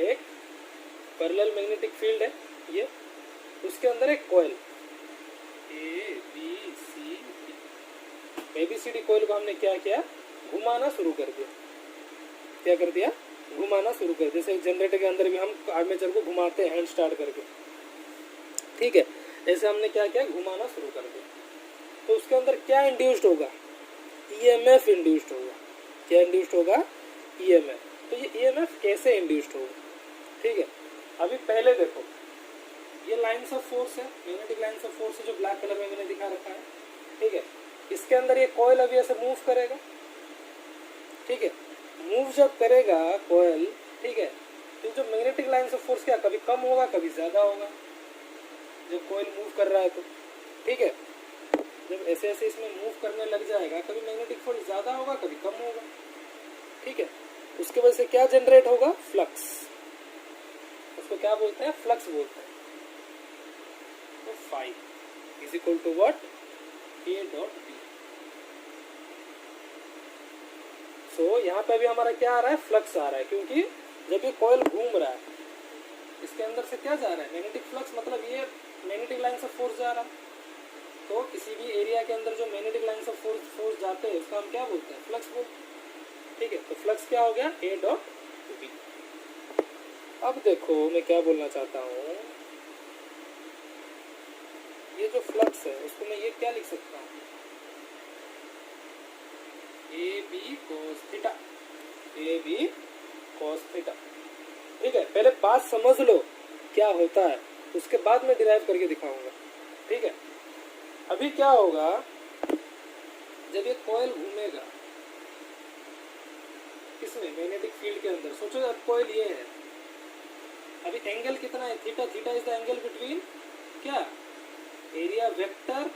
एक पैरेलल मैग्नेटिक फील्ड है ये, उसके अंदर एक कॉइल ABCD कॉइल को हमने क्या किया, घुमाना शुरू कर दिया। क्या कर दिया, घुमाना शुरू कर दिया। जैसे एक जनरेटर के अंदर भी हम आर्मेचर को घुमाते हैं हैंड स्टार्ट करके, ठीक है, ऐसे हमने क्या किया, घुमाना शुरू कर दिया। तो उसके अंदर क्या इंड्यूस्ड होगा, EMF इंड्यूस्ड होगा। क्या इंड्यूस्ड होगा, EMF। तो ये EMF कैसे इंड्यूस्ड होगा, ठीक है। अभी पहले देखो, ये लाइन्स ऑफ फोर्स है, मैग्नेटिक लाइन्स ऑफ फोर्स है, जो ब्लैक कलर में मैंने दिखा रखा है, ठीक है। इसके अंदर ये कॉइल अभी ऐसे मूव करेगा, ठीक है। मूव जब करेगा कॉइल, ठीक है, तो जो मैग्नेटिक लाइन्स ऑफ फोर्स क्या, कभी कम होगा कभी ज्यादा होगा, जब कॉइल मूव कर रहा है तो, ठीक है। जब ऐसे ऐसे इसमें मूव करने लग जाएगा, कभी मैग्नेटिक फोर्स ज्यादा होगा कभी कम होगा, ठीक है। उसके वजह से क्या जनरेट होगा, फ्लक्स। उसको क्या बोलते हैं, फ्लक्स बोलते हैं। तो phi is equal to what, A dot B। So यहाँ पे अभी हमारा क्या आ रहा है, फ्लक्स आ रहा है, क्योंकि जब ये कॉइल घूम रहा है, इसके अंदर से क्या जा रहा है, मैग्नेटिक फ्लक्स, मतलब ये मैग्नेटिक लाइन से फोर्स जा रहा है। तो किसी भी एरिया के अंदर जो मैग्नेटिक लाइन से फोर्स जाते हैं, उसका हम क्या बोलते हैं, फ्लक्स बोलते हैं, ठीक है। तो फ्लक्स क्या हो गया, A डॉट B। अब देखो मैं क्या बोलना चाहता हूँ, ये जो फ्लक्स है उसको मैं ये क्या लिख सकता हूँ, AB cos theta, AB cos theta, ठीक है। पहले बात समझ लो क्या होता है, उसके बाद मैं डिराइव करके दिखाऊंगा, ठीक है। अभी क्या होगा, जब ये कॉइल घूमेगा किसमें, मैग्नेटिक फील्ड के अंदर, सोचो अब कॉइल ये है, अभी एंगल कितना है, theta. Theta is the angle between क्या, area vector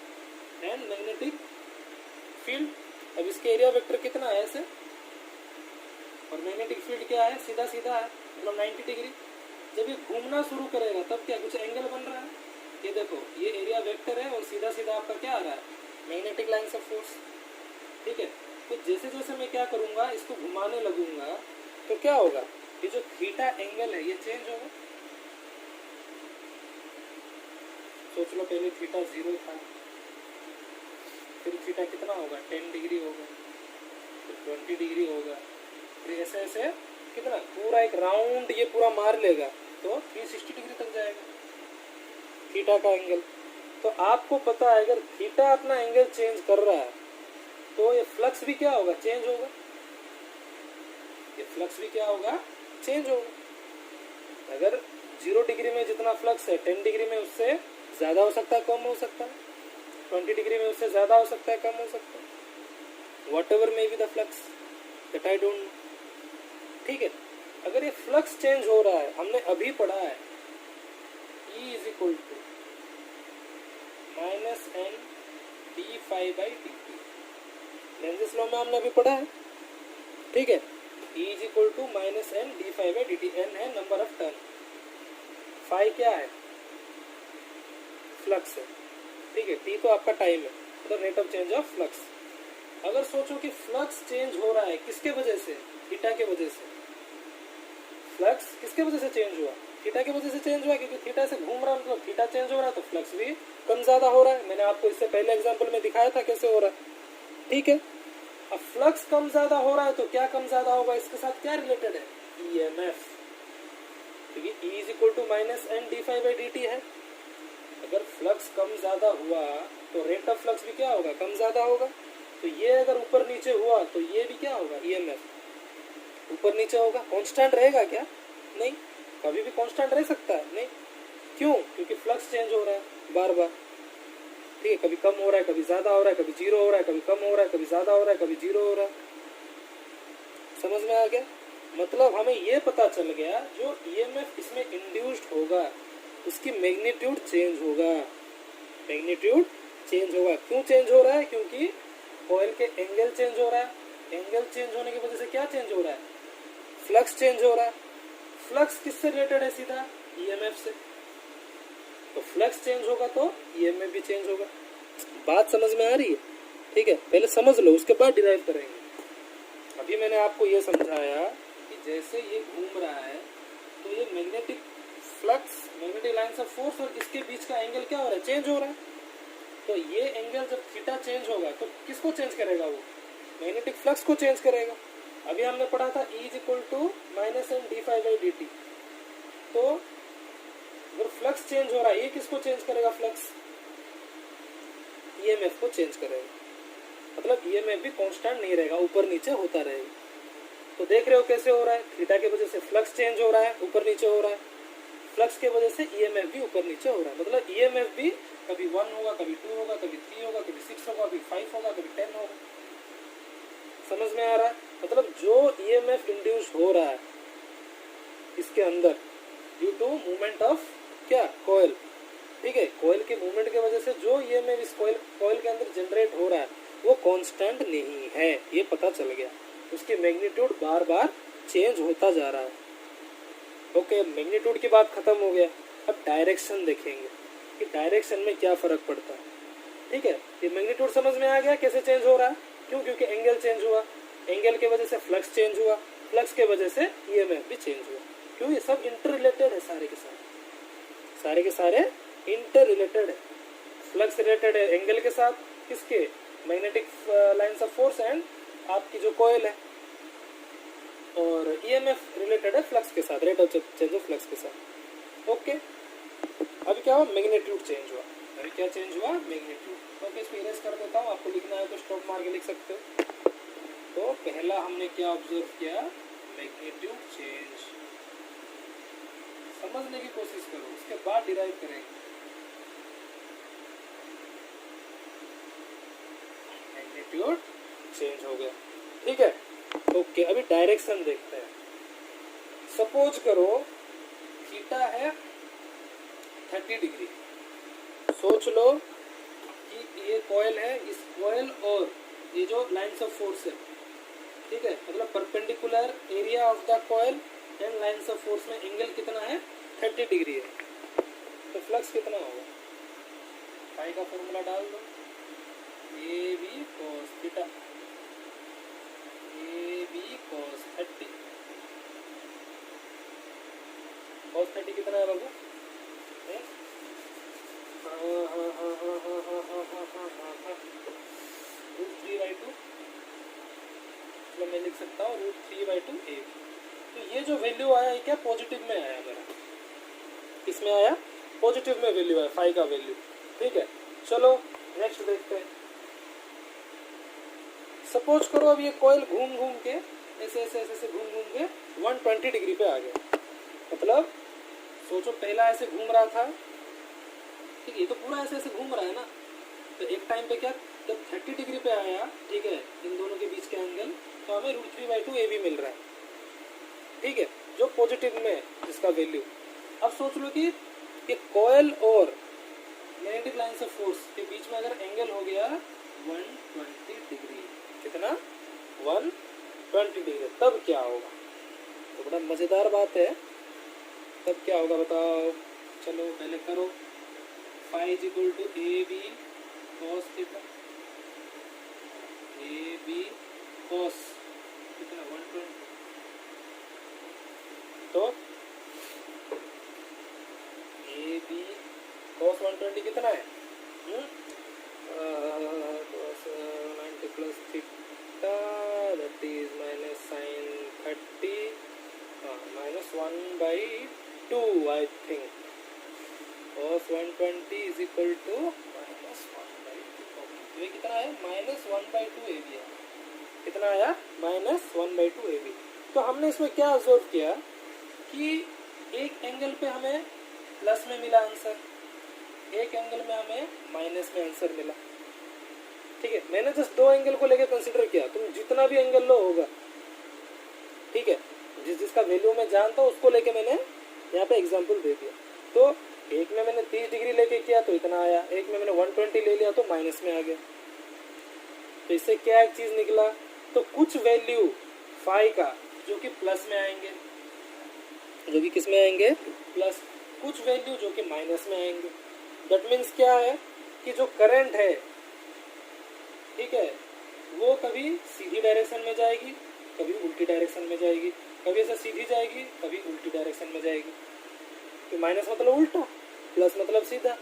and magnetic field. अब इसके एरिया वेक्टर कितना है ऐसे, और मैग्नेटिक फील्ड क्या है, सीधा सीधा है, मतलब 90 डिग्री। जब ये घूमना शुरू करेगा तब क्या कुछ एंगल बन रहा है, ये देखो, ये एरिया वेक्टर है और सीधा सीधा आपका क्या आ रहा है, मैग्नेटिक लाइन्स ऑफ फोर्स, ठीक है। तो जैसे जैसे मैं क्या करूंगा, इसको घुमाने लगूंगा, तो क्या होगा, ये जो थीटा एंगल है ये चेंज होगा। सोच लो, पहले थीटा 0 था, फिर थीटा कितना होगा, 10 डिग्री होगा, फिर 20 डिग्री होगा, तो ऐसे ऐसे कितना पूरा एक राउंड ये पूरा मार लेगा तो 360 डिग्री तक जाएगा थीटा का एंगल। तो आपको पता है अगर थीटा अपना एंगल चेंज कर रहा है तो ये फ्लक्स भी क्या होगा, चेंज होगा। ये फ्लक्स भी क्या होगा, चेंज होगा। अगर 0 डिग्री में जितना फ्लक्स है 10 डिग्री में उससे ज़्यादा हो सकता है, कम हो सकता है, 20 डिग्री में उससे ज़्यादा हो सकता है, कम हो सकता है, what ever may be the flux that I don't know. ठीक है, अगर ये फ्लक्स चेंज हो रहा है, हमने अभी पढ़ा है E is equal to minus N D phi by D T, Lenz's law में हमने अभी पढ़ा है। ठीक है, E is equal to minus N D phi by D T. N है नंबर ऑफ टर्न, फाई क्या है, फ्लक्स है। ठीक है, टी तो आपका टाइम है, मतलब rate of change of flux. अगर सोचो कि फ्लक्स चेंज हो रहा है किसके वजह से, थीटा के वजह से। फ्लक्स किसके वजह से चेंज हुआ, थीटा की वजह से चेंज हुआ, क्योंकि थीटा से घूम रहा है मतलब थीटा चेंज हो रहा है तो फ्लक्स भी कम ज्यादा हो रहा है। मैंने आपको इससे पहले एग्जांपल में दिखाया था कैसे हो रहा है। ठीक है, अब फ्लक्स कम ज्यादा हो रहा है तो क्या कम ज्यादा होगा, इसके साथ क्या रिलेटेड है, ईएमएफ, क्योंकि E is equal to minus N D phi by D t है। अगर फ्लक्स कम ज्यादा हुआ तो रेट ऑफ फ्लक्स भी क्या होगा, कम ज्यादा होगा। तो ये अगर ऊपर नीचे हुआ तो ये भी क्या होगा, ईएमएफ ऊपर नीचे होगा। कांस्टेंट रहेगा क्या, नहीं, कभी भी कांस्टेंट रह सकता है नहीं। क्यों, क्योंकि फ्लक्स चेंज हो रहा है बार बार। ठीक है, कभी कम हो रहा है, कभी ज्यादा हो रहा है, कभी जीरो हो रहा है, कभी कम हो रहा है, कभी ज्यादा हो रहा है, कभी जीरो हो रहा है। समझ में आ गया, मतलब हमें ये पता चल गया जो ईएमएफ इसमें इंड्यूस्ड होगा उसकी मैग्नीट्यूड चेंज होगा, मैग्नीट्यूड चेंज होगा। क्यों चेंज हो रहा है, क्योंकि कॉइल के एंगल चेंज हो रहा है। एंगल चेंज होने की वजह से क्या चेंज हो रहा है, फ्लक्स चेंज हो रहा है। फ्लक्स किससे रिलेटेड है, सीधा ईएमएफ से। तो फ्लक्स चेंज होगा तो ईएमएफ भी चेंज होगा। बात समझ में आ रही है। ठीक है, पहले समझ लो उसके बाद डिराइव करेंगे। अभी मैंने आपको ये समझाया कि जैसे ये घूम रहा है तो ये magnetic flux, magnetic lines of force और इसके बीच का एंगल क्या हो रहा है, चेंज हो रहा है। तो ये एंगल जब थीटा चेंज होगा तो किसको चेंज करेगा, वो मैग्नेटिक फ्लक्स को चेंज करेगा। अभी हमने पढ़ा था E is equal to minus N D phi by D t. तो अगर फ्लक्स चेंज हो रहा है ये किसको चेंज करेगा, फ्लक्स ईएमएफ को चेंज करेगा। मतलब ईएमएफ भी कांस्टेंट नहीं रहेगा, ऊपर नीचे होता रहेगा। तो देख रहे हो कैसे हो रहा है, थीटा की वजह से फ्लक्स चेंज हो रहा है, ऊपर नीचे हो रहा है। फ्लक्स की वजह से ईएमएफ भी ऊपर नीचे हो रहा है। मतलब ईएमएफ भी कभी 1 होगा, कभी 2 होगा, कभी 3 होगा, कभी 6 होगा, कभी 5 होगा, कभी 10 होगा। समझ में आ रहा है, मतलब जो ईएमएफ इंड्यूस हो रहा है इसके अंदर ड्यू टू मूवमेंट ऑफ क्या, कॉइल। ठीक है, कॉइल के मूवमेंट की वजह से जो ईएमएफ इस कॉइल के अंदर जनरेट हो रहा है वो कांस्टेंट नहीं है, ये पता चल गया। उसकी मैग्नीट्यूड बार बार चेंज होता जा रहा है। ओके, मैग्नीट्यूड की बात खत्म हो गया। अब डायरेक्शन देखेंगे कि डायरेक्शन में क्या फर्क पड़ता है। ठीक है, ये मैग्नीट्यूड समझ में आ गया कैसे चेंज हो रहा है। क्यों, क्योंकि एंगल चेंज हुआ, एंगल के वजह से फ्लक्स चेंज हुआ, फ्लक्स के वजह से ईएमएफ भी चेंज हुआ। क्यों, ये सब इंटर रिलेटेड है, सारे के सारे, सारे के सारे इंटर रिलेटेड है। फ्लक्स रिलेटेड है एंगल के साथ, किसके, magnetic lines of force and आपकी जो कॉइल है। और ईएमएफ रिलेटेड है फ्लक्स के साथ, rate of change of flux के साथ। ओके, अभी क्या हुआ, मैग्नीट्यूड चेंज हुआ। अभी क्या चेंज हुआ, मैग्नीट्यूड। ओके, इसको इरेज कर देता हूँ, आपको लिखना है तो स्टॉप मार के लिख सकते हो। तो पहला हमने क्या ऑब्जर्व किया, मैग्नीट्यूड चेंज। समझने की कोशिश करो, उसके बाद डिराइव करेंगे। मैग्नीट्यूड चेंज हो गया, ठीक है। ओके, अभी डायरेक्शन देखते हैं। सपोज करो थीटा है 30 डिग्री। सोच लो कि ये कॉइल है, इस कॉइल और ये जो लाइंस ऑफ फोर्स है, ठीक है, मतलब perpendicular area of the coil and lines of force में एंगल कितना है, 30 डिग्री है। तो फ्लक्स कितना होगा, पाई का फॉर्मूला डाल दो, A B cos theta, A B cos 30। Cos 30 कितना है बाबू, √3/2 मतलब मैं लिख सकता हूँ √3/2 AB। तो ये जो वैल्यू आया ये क्या पॉजिटिव में आया मेरा, इसमें आया पॉजिटिव में वैल्यू है फाई का वैल्यू। ठीक है, चलो नेक्स्ट देखते हैं। सपोज करो अब ये कॉइल घूम घूम के ऐसे ऐसे ऐसे घूम घूम के 120 डिग्री पे आ गया। मतलब सोचो पहला ऐसे घूम रहा था, ठीक है, ये तो पूरा ऐसे ऐसे घूम रहा है ना, तो एक टाइम पे क्या जब 30 डिग्री पे आया, ठीक है, इन दोनों के बीच के एंगल, तो हमें √3/2 AB मिल रहा है। ठीक है, जो पॉजिटिव में जिसका वैल्यू। अब सोच लो कि ये कॉइल और मैग्नेटिक लाइन से फोर्स के बीच में अगर एंगल हो गया 120 डिग्री, कितना 120 डिग्री, तब क्या होगा? तो बड़ा मजेदार बात है, तब क्या होगा बताओ। चलो पहले करो, phi is equal to AB cos theta, AB cos कितना 120, तो AB cos 120 कितना है? cos 90 plus theta that is minus sine 30 -1/2 I think. cos 120 is equal to -1/2। ये कितना है? -1/2 AB है। कितना आया? -1/2 AB। तो हमने इसमें क्या ऑब्जर्व किया कि एक एंगल पे हमें प्लस में मिला आंसर, एक एंगल में हमें माइनस में आंसर मिला। ठीक है, मैंने जस्ट दो एंगल को लेकर कंसिडर किया, तुम जितना भी एंगल लो होगा, ठीक है, जिसका वैल्यू मैं जानता हूँ उसको लेके मैंने यहाँ पे एग्जांपल दे दिया। तो एक में मैंने 30 डिग्री लेके किया तो इतना आया, एक में मैंने 120 ले लिया तो माइनस में आ गया। तो इससे क्या एक चीज निकला, तो कुछ वैल्यू फाई का जो कि प्लस में आएंगे, जो कि किस में आएंगे? प्लस। कुछ वैल्यू जो कि माइनस में आएंगे। दैट मीन्स क्या है कि जो करंट है, ठीक है, वो कभी सीधी डायरेक्शन में जाएगी, कभी उल्टी डायरेक्शन में जाएगी, कभी ऐसा सीधी जाएगी, कभी उल्टी डायरेक्शन में जाएगी। तो माइनस मतलब उल्टा, प्लस मतलब सीधा।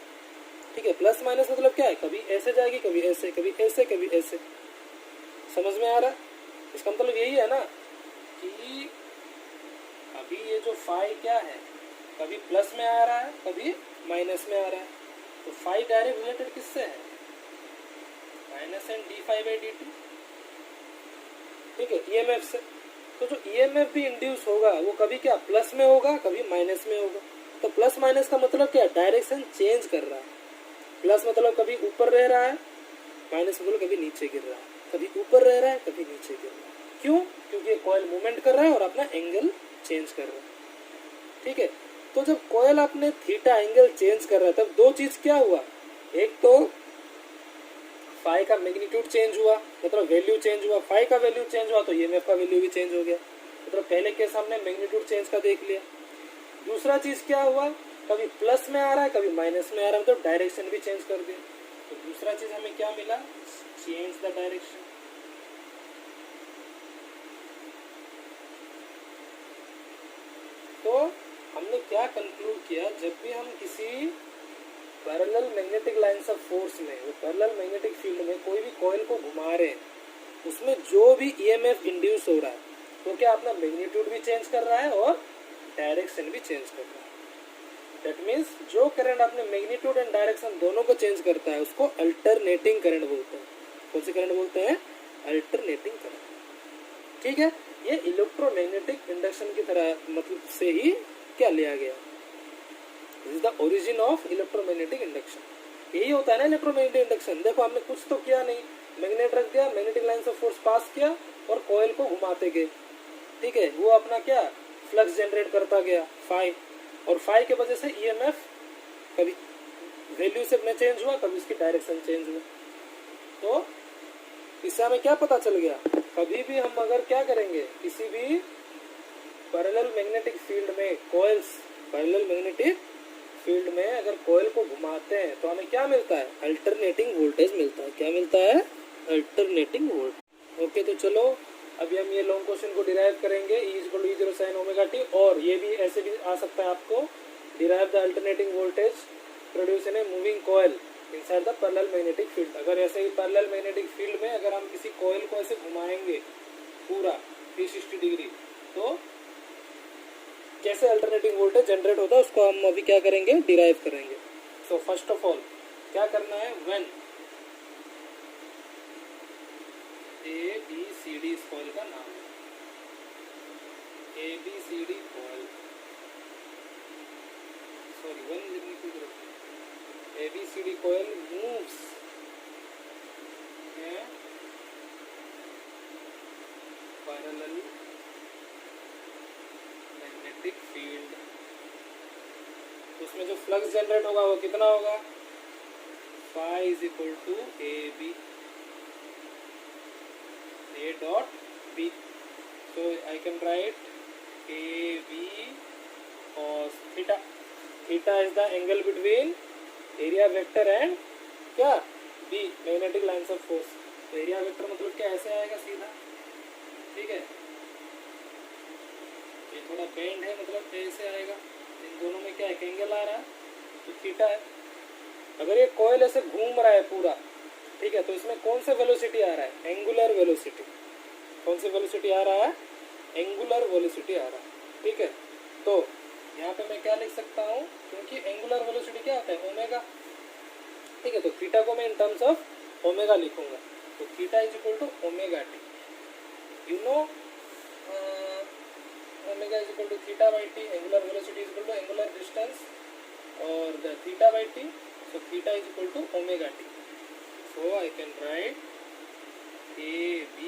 ठीक है, प्लस माइनस मतलब क्या है? कभी ऐसे जाएगी, कभी ऐसे, कभी ऐसे, कभी ऐसे। समझ में आ रहा है? इसका मतलब यही है ना कि अभी ये जो फाई क्या है, कभी प्लस में आ रहा है, कभी माइनस में आ रहा है। तो फाई डायरेक्ट रिलेटेड किससे है? -dϕ/dt। ठीक है, ईएमएफ से। तो जो ईएमएफ भी इंड्यूस होगा वो कभी क्या प्लस में होगा, कभी माइनस में होगा। तो प्लस माइनस का मतलब क्या? डायरेक्शन चेंज कर रहा है। प्लस मतलब कभी ऊपर रह रहा है, माइनस मतलब कभी नीचे गिर रहा है, कभी ऊपर रह रहा है, कभी नीचे गिर रहा है। क्यों? क्योंकि ये कॉइल मूवमेंट कर रहा है और अपना एंगल चेंज कर रहा है। ठीक है, तो जब कॉइल अपने थीटा एंगल चेंज कर रहा है तब दो चीज क्या हुआ, एक तो फाई का मैग्नीट्यूड चेंज हुआ, मतलब वैल्यू चेंज हुआ। फाई का वैल्यू चेंज हुआ तो ईएमएफ का वैल्यू भी चेंज हो गया। मतलब पहले केस हमने मैग्नीट्यूड चेंज का देख लिया। दूसरा चीज क्या हुआ, कभी प्लस में आ रहा है, कभी माइनस में आ रहा है, मतलब डायरेक्शन भी चेंज कर दिया। तो दूसरा चीज हमें क्या मिला? Change the direction. तो हमने क्या कंक्लूड किया, जब भी हम किसी parallel magnetic lines of force में, वो पैरेलल मैग्नेटिक फील्ड में कोई भी कॉइल को घुमा रहे हैं, उसमें जो भी ईएमएफ इंड्यूस हो रहा है वो क्या अपना मैग्नीट्यूड भी चेंज कर रहा है और डायरेक्शन भी चेंज कर रहा है। दैट मीन्स जो करंट अपने मैग्नीट्यूड एंड डायरेक्शन दोनों को चेंज करता है उसको अल्टरनेटिंग करंट बोलते हैं। कौन से करंट बोलते हैं? Alternating current. ठीक है, ये इलेक्ट्रोमैग्नेटिक इंडक्शन की तरह मतलब से ही क्या लिया गया। This is the origin of electromagnetic induction. यही होता है ना इलेक्ट्रोमैग्नेटिक इंडक्शन। देखो हमने कुछ तो किया नहीं, मैग्नेट रख दिया, मैग्नेटिक लाइन से फोर्स पास किया और कॉइल को घुमाते गए। ठीक है, वो अपना क्या फ्लक्स जनरेट करता गया फाई, और फाई के वजह से ईएमएफ कभी वैल्यू से अपने चेंज हुआ, कभी उसकी डायरेक्शन चेंज हुआ। तो इससे हमें क्या पता चल गया, कभी भी हम अगर क्या करेंगे किसी भी पैरेलल मैग्नेटिक फील्ड में कॉइल्स, पैरेलल मैग्नेटिक फील्ड में अगर कॉइल को घुमाते हैं तो हमें क्या मिलता है? अल्टरनेटिंग वोल्टेज मिलता है। क्या मिलता है? Alternating voltage. ओके, तो चलो अभी हम ये लॉन्ग क्वेश्चन को डिराइव करेंगे। E=E0 sin ωt, और ये भी ऐसे भी आ सकता है आपको, derive the alternating voltage produce in a moving coil inside the parallel magnetic field. अगर ऐसे ही पैरेलल मैग्नेटिक फील्ड में अगर हम किसी कॉइल को ऐसे घुमाएंगे, पूरा 360 डिग्री, तो कैसे अल्टरनेटिंग वोल्टेज जनरेट होता है उसको हम अभी क्या करेंगे, डिराइव करेंगे। सो फर्स्ट ऑफ ऑल क्या करना है, व्हेन ABCD इस कॉइल का नाम है, ABCD कॉइल, सॉरी वन लिखने की जरूरत नहीं, ABCD coil moves parallel magnetic field, उसमें जो फ्लक्स जनरेट होगा वो कितना होगा, phi is equal to A dot B, so I can write AB cos theta, theta is the angle between area vector and क्या B, magnetic lines of force, तो area vector मतलब क्या ऐसे आएगा सीधा, ठीक है, ये थोड़ा बेंड है मतलब ऐसे आएगा, इन दोनों में क्या एक एंगल आ रहा है तो थीटा है। अगर ये कॉइल ऐसे घूम रहा है पूरा, ठीक है, तो इसमें कौन सा वेलोसिटी आ रहा है, एंगुलर वेलोसिटी, कौन सी वेलोसिटी आ रहा है, एंगुलर वेलोसिटी आ रहा है, ठीक है। तो यहाँ पे मैं क्या लिख सकता हूँ, क्योंकि एंगुलर वेलोसिटी क्या होता है, ओमेगा, ठीक है, तो थीटा को मैं इन टर्म्स ऑफ ओमेगा लिखूंगा, तो theta is equal to omega T, you know omega is equal to theta by T, angular velocity is equal to angular distance और the theta by T, so theta is equal to omega T, so I can write AB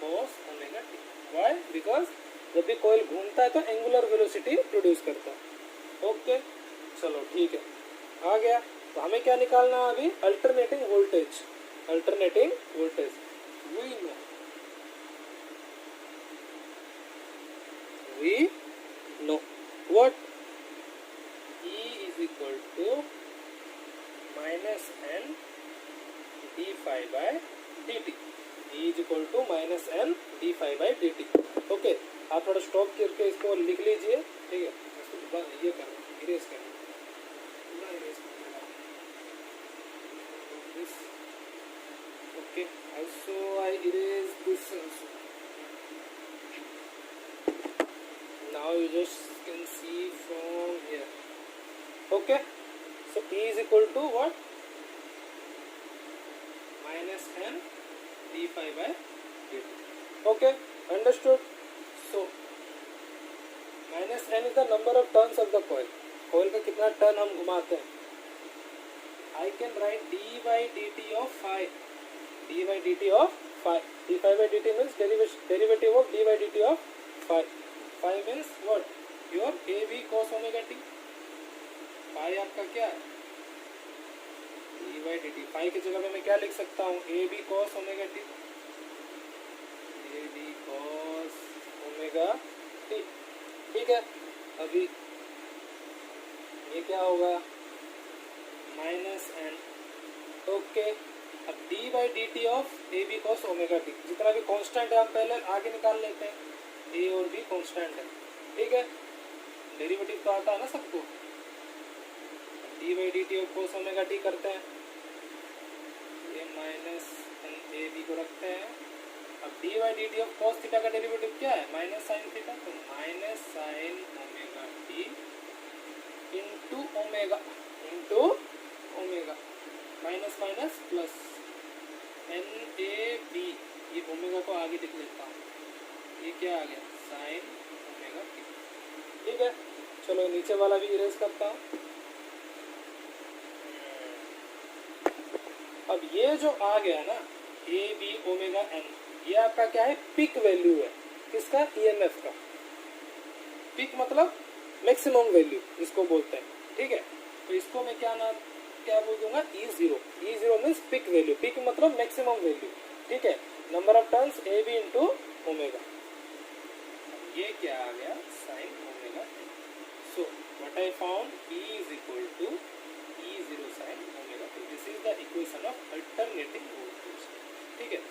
cos omega T, why, because जब भी coil घूमता है तो angular velocity produce करता है, okay, चलो ठीक है, आ गया। तो हमें क्या निकालना है अभी, alternating voltage, alternating voltage, we know what, E is equal to minus n d phi by dt, E is equal to minus n d phi by dt, okay. आप थोड़ा स्टॉप करके इसको लिख लीजिए, ठीक है, इसको ये करना, इरेज करना, पूरा इरेज करना, this, okay, also I erase this also, now you just can see from here, okay, so E is equal to what, minus n d phi by dt, okay, understood। so minus n is the number of turns of the coil, coil का कितना turn हम घुमाते हैं, I can write d by dt of phi, d by dt of phi, d phi by dt means derivative of d by dt of phi, phi means what, your AB cos omega t, phi आपका क्या है, d by dt, phi की जगह पे मैं क्या लिख सकता हूँ, AB cos omega t, AB cos omega t, ठीक है। अभी ये क्या होगा, माइनस n, ओके। अब d by D t of A B cos omega t, जितना भी कांस्टेंट है हम पहले आगे निकाल लेते हैं, a और b कांस्टेंट है, ठीक है, डेरिवेटिव तो आता है ना सबको, d by D t of cos omega T करते हैं, ये माइनस ए बी को रखते हैं, अब d by D t of cos theta का डेरिवेटिव क्या है, माइनस साइन थीटा, तो minus sine omega t into omega minus minus plus N A B, ये ओमेगा को आगे लिख लेता हूँ, ये क्या आ गया, साइन ओमेगा टी, ठीक है। चलो नीचे वाला भी इरेज करता हूँ। अब ये जो आ गया ना ए बी ओमेगा एन, ये आपका क्या है, पिक वैल्यू है, किसका, ईएमएफ का, पिक मतलब मैक्सिमम वैल्यू इसको बोलते हैं, ठीक है। तो इसको मैं क्या बोल दूंगा, E0, E0 means peak value, peak मतलब मैक्सिमम वैल्यू, ठीक है, number of turns A B into omega, ये क्या आ गया, sine omega. So what I found, E is equal to E0 sine omega, this is the equation of alternating voltage, ठीक है।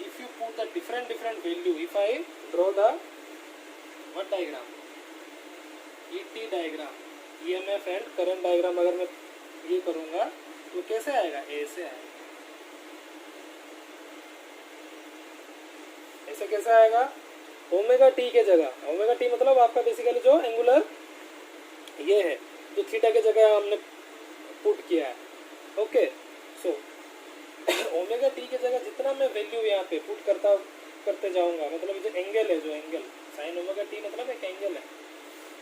If you put the different value, if I draw the what diagram, ET diagram, EMF and current diagram, अगर मैं ये करूंगा तो कैसे आएगा, ऐसे आएगा, से कैसे आएगा, ओमेगा टी के जगह, ओमेगा टी मतलब आपका बेसिकली जो एंगुलर ये है जो थीटा के जगह हमने पुट किया है, ओके। सो ओमेगा टी के जगह जितना मैं वैल्यू यहाँ पे पुट करते जाऊंगा, मतलब जो एंगल है, जो एंगल साइन ओमेगा टी मतलब एक एंगल है,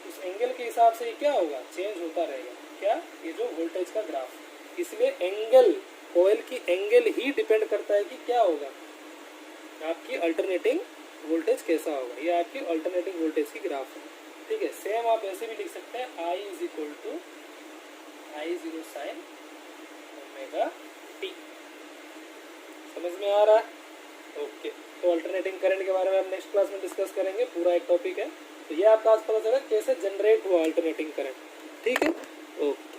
उस एंगल के हिसाब से ये क्या होगा, चेंज होता रहेगा, क्या, ये जो वोल्टेज का ग्राफ। इसलिए एंगल, कॉइल की एंगल ही डिपेंड करता है कि क्या होगा, आपकी अल्टरनेटिंग वोल्टेज कैसा होगा। ये आपकी अल्टरनेटिंग वोल्टेज की ग्राफ है, ठीक है। सेम आप ऐसे भी लिख सकते हैं, I is equal to I0 sine omega t. समझ में आ रहा है, ओके। तो अल्टरनेटिंग करंट के बारे में हम नेक्स्ट क्लास में डिस्कस करेंगे, पूरा एक टॉपिक है। तो ये आपका आज पता चला कैसे जनरेट हुआ अल्टरनेटिंग करंट, ठीक है, ओके।